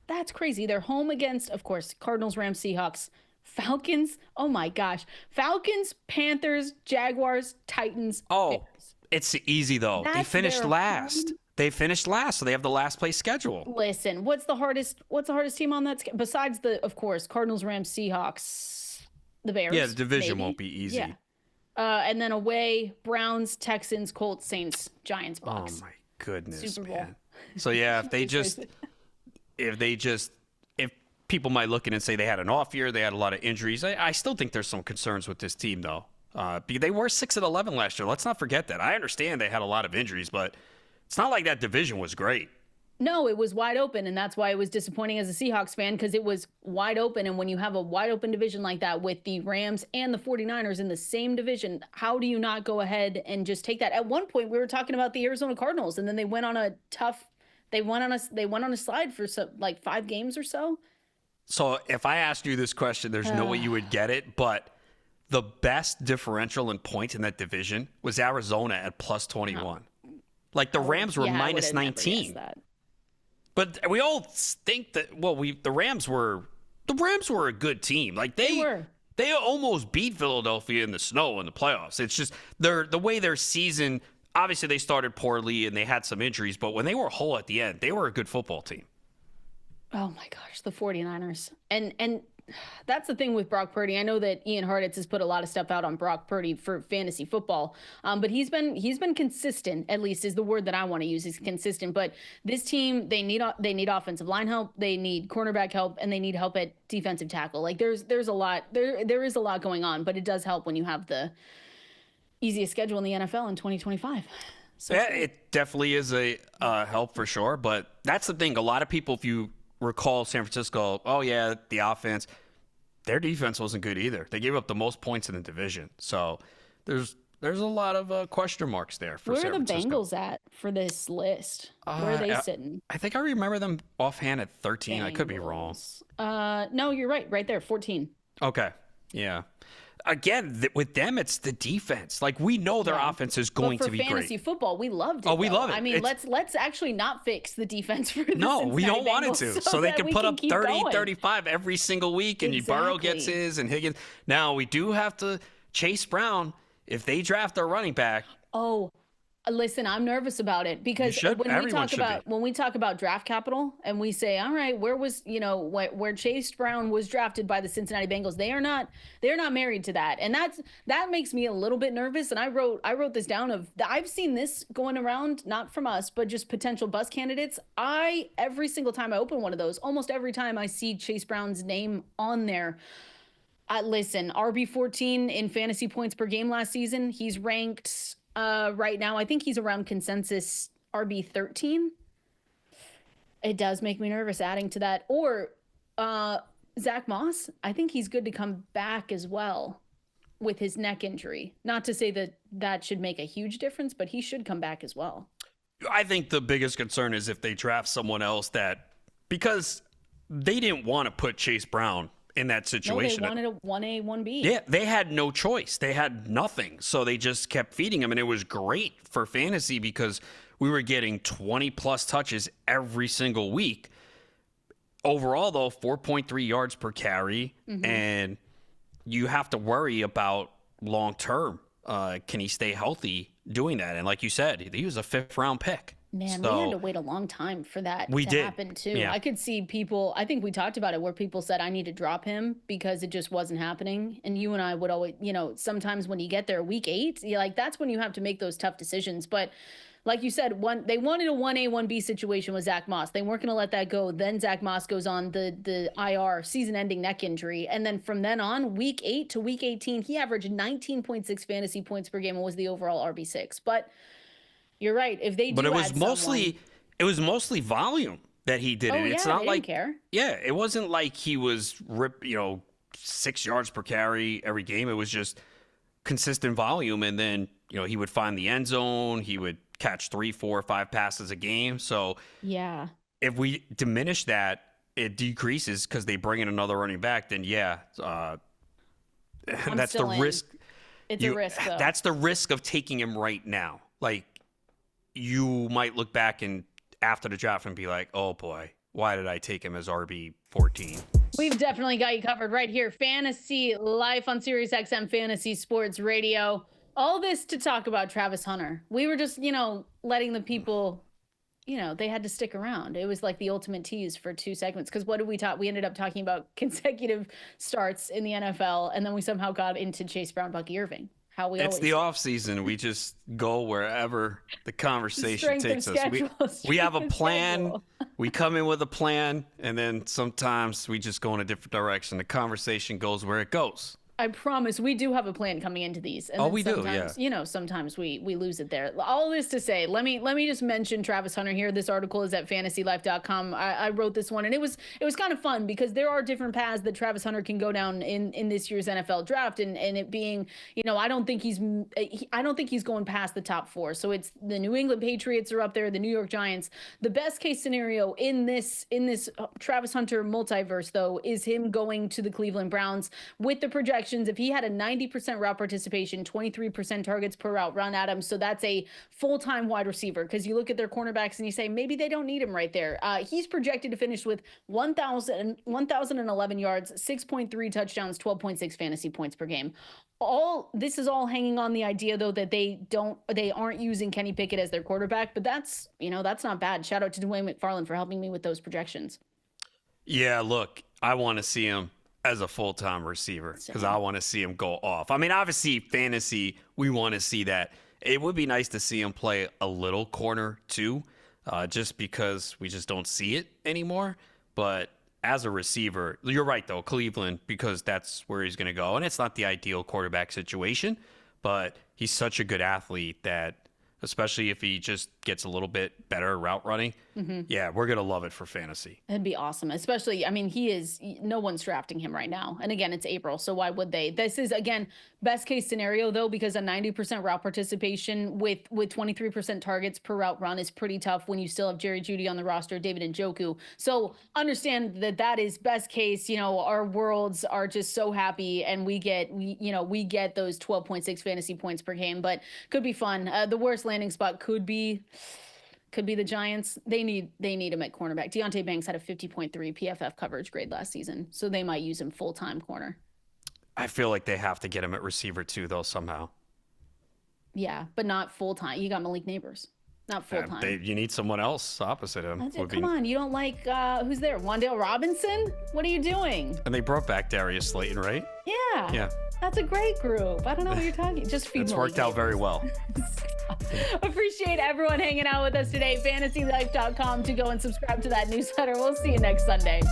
Speaker 1: that's crazy. They're home against, of course, Cardinals, Rams, Seahawks, Falcons. Oh my gosh. Falcons, Panthers, Jaguars, Titans.
Speaker 2: Oh,
Speaker 1: Bears.
Speaker 2: It's easy though. They finished last.
Speaker 1: Home.
Speaker 2: They finished last, so they have the last place schedule.
Speaker 1: Listen, what's the hardest team on that besides of course, Cardinals, Rams, Seahawks, the Bears?
Speaker 2: Yeah, the division won't be easy.
Speaker 1: Yeah. And then away, Browns, Texans, Colts, Saints, Giants, Bucks.
Speaker 2: Oh my goodness,
Speaker 1: Super Bowl.
Speaker 2: man. So yeah, if people might look in and say they had an off year, they had a lot of injuries. I still think there's some concerns with this team though. They were 6-11 last year. Let's not forget that. I understand they had a lot of injuries, but it's not like that division was great.
Speaker 1: No, it was wide open, and that's why it was disappointing as a Seahawks fan, because it was wide open. And when you have a wide open division like that with the Rams and the 49ers in the same division, how do you not go ahead and just take that? At one point, we were talking about the Arizona Cardinals, and then they went on a slide for like 5 games or so.
Speaker 2: So if I asked you this question, there's no way you would get it, but the best differential in points in that division was Arizona at plus 21. Like the Rams were minus 19. But we all think that the Rams were a good team. Like they They almost beat Philadelphia in the snow in the playoffs. It's just the way their season. Obviously, they started poorly and they had some injuries, but when they were whole at the end, they were a good football team.
Speaker 1: Oh my gosh, the 49ers. And that's the thing with Brock Purdy. I know that Ian Hartitz has put a lot of stuff out on Brock Purdy for fantasy football, but he's been consistent. At least is the word that I want to use. Is consistent. But this team, they need offensive line help, they need cornerback help, and they need help at defensive tackle. Like there's a lot there is a lot going on, but it does help when you have the easiest schedule in the NFL in 2025. So
Speaker 2: yeah, it definitely is a help for sure. But that's the thing. A lot of people, if you recall San Francisco, oh yeah, the offense, their defense wasn't good either. They gave up the most points in the division. So there's a lot of question marks there for San Francisco.
Speaker 1: Where are the Bengals at for this list? Where are they sitting?
Speaker 2: I think I remember them offhand at 13. Bengals. I could be wrong.
Speaker 1: No, you're right there, 14.
Speaker 2: Okay, yeah. Again, with them, it's the defense. Like, we know their offense is going to be great.
Speaker 1: For fantasy football, we loved it.
Speaker 2: Oh, we love it.
Speaker 1: I mean, let's actually not fix the defense for the
Speaker 2: No, we don't want it to. So they can put up 30,
Speaker 1: going.
Speaker 2: 35 every single week, and Burrow gets his, and Higgins. Now, we do have to Chase Brown. If they draft a running back.
Speaker 1: Oh, listen, I'm nervous about it because when we talk about draft capital and we say, all right, where Chase Brown was drafted by the Cincinnati Bengals, they're not married to that. And that makes me a little bit nervous. And I wrote this down I've seen this going around, not from us, but just potential bus candidates. Every single time I open one of those, almost every time I see Chase Brown's name on there. Listen, RB14 in fantasy points per game last season, he's ranked right now, I think he's around consensus RB13. It does make me nervous adding to that. Or Zach Moss, I think he's good to come back as well with his neck injury. Not to say that should make a huge difference, but he should come back as well.
Speaker 2: I think the biggest concern is if they draft someone else because they didn't want to put Chase Brown in that situation.
Speaker 1: No, they wanted a 1A, 1B.
Speaker 2: Yeah, they had no choice. They had nothing. So they just kept feeding him. And it was great for fantasy because we were getting 20-plus touches every single week. Overall, though, 4.3 yards per carry. Mm-hmm. And you have to worry about long-term. Can he stay healthy doing that? And like you said, he was a fifth-round pick.
Speaker 1: Man, we had to wait a long time for that to happen, too. Yeah. I could see people, I think we talked about it, where people said, I need to drop him because it just wasn't happening. And you and I would always, sometimes when you get there week 8, that's when you have to make those tough decisions. But like you said, they wanted a 1A, 1B situation with Zach Moss. They weren't going to let that go. Then Zach Moss goes on the IR, season-ending neck injury. And then from then on, week 8 to week 18, he averaged 19.6 fantasy points per game and was the overall RB6. But you're right. If they do,
Speaker 2: but it was mostly volume that he did it. It's not like
Speaker 1: care.
Speaker 2: Yeah, it wasn't like he was 6 yards per carry every game. It was just consistent volume, and then he would find the end zone. He would catch 3, 4, 5 passes a game. So
Speaker 1: yeah,
Speaker 2: if we diminish that, it decreases because they bring in another running back. Then that's the risk.
Speaker 1: It's a risk, though.
Speaker 2: That's the risk of taking him right now. Like, you might look back and after the draft and be like, oh boy, why did I take him as RB14?
Speaker 1: We've definitely got you covered right here. Fantasy Life on Sirius XM Fantasy Sports Radio. All this to talk about Travis Hunter. We were just, letting the people, they had to stick around. It was like the ultimate tease for 2 segments. Because what did we talk? We ended up talking about consecutive starts in the NFL. And then we somehow got into Chase Brown, Bucky Irving.
Speaker 2: It's the off season. We just go wherever the conversation takes us. We have a plan. We come in with a plan, and then sometimes we just go in a different direction. The conversation goes where it goes.
Speaker 1: I promise we do have a plan coming into these. And
Speaker 2: we do, yeah.
Speaker 1: Sometimes we lose it there. All this to say, let me just mention Travis Hunter here. This article is at fantasylife.com. I wrote this one, and it was kind of fun because there are different paths that Travis Hunter can go down in this year's NFL draft, and it being, I don't think he's going past the top 4. So it's the New England Patriots are up there, the New York Giants. The best case scenario in this Travis Hunter multiverse, though, is him going to the Cleveland Browns with the projection projections, if he had a 90% route participation, 23% targets per route run, Adam, so that's a full-time wide receiver, because you look at their cornerbacks and you say maybe they don't need him right there. He's projected to finish with 1,011 yards, 6.3 touchdowns, 12.6 fantasy points per game. All this is all hanging on the idea, though, that they aren't using Kenny Pickett as their quarterback, but that's not bad. Shout out to Dwayne McFarland for helping me with those projections.
Speaker 2: Yeah, look, I want to see him as a full-time receiver because I want to see him go off. I mean, obviously, fantasy, we want to see that. It would be nice to see him play a little corner too, just because we just don't see it anymore. But as a receiver, you're right, though, Cleveland, because that's where he's going to go. And it's not the ideal quarterback situation, but he's such a good athlete that, especially if he just gets a little bit better route running, yeah, we're going to love it for fantasy.
Speaker 1: That'd be awesome. Especially, I mean, no one's drafting him right now. And again, it's April, so why would they? This is, again, best case scenario, though, because a 90% route participation with 23% targets per route run is pretty tough when you still have Jerry Jeudy on the roster, David Njoku. So understand that is best case. Our worlds are just so happy, and we get those 12.6 fantasy points per game, but could be fun. The worst landing spot could be the Giants. They need him at cornerback. Deonte Banks had a 50.3 PFF coverage grade last season, so they might use him full-time corner.
Speaker 2: I feel like they have to get him at receiver too, though, somehow.
Speaker 1: Yeah, but not full-time. You got Malik Neighbors. Not full-time.
Speaker 2: You need someone else opposite him.
Speaker 1: Come on, you don't like, who's there? Wan'Dale Robinson? What are you doing?
Speaker 2: And they brought back Darius Slayton, right?
Speaker 1: Yeah.
Speaker 2: Yeah.
Speaker 1: That's a great group. I don't know what you're talking. Just feed.
Speaker 2: It's worked out very well.
Speaker 1: Appreciate everyone hanging out with us today. FantasyLife.com to go and subscribe to that newsletter. We'll see you next Sunday.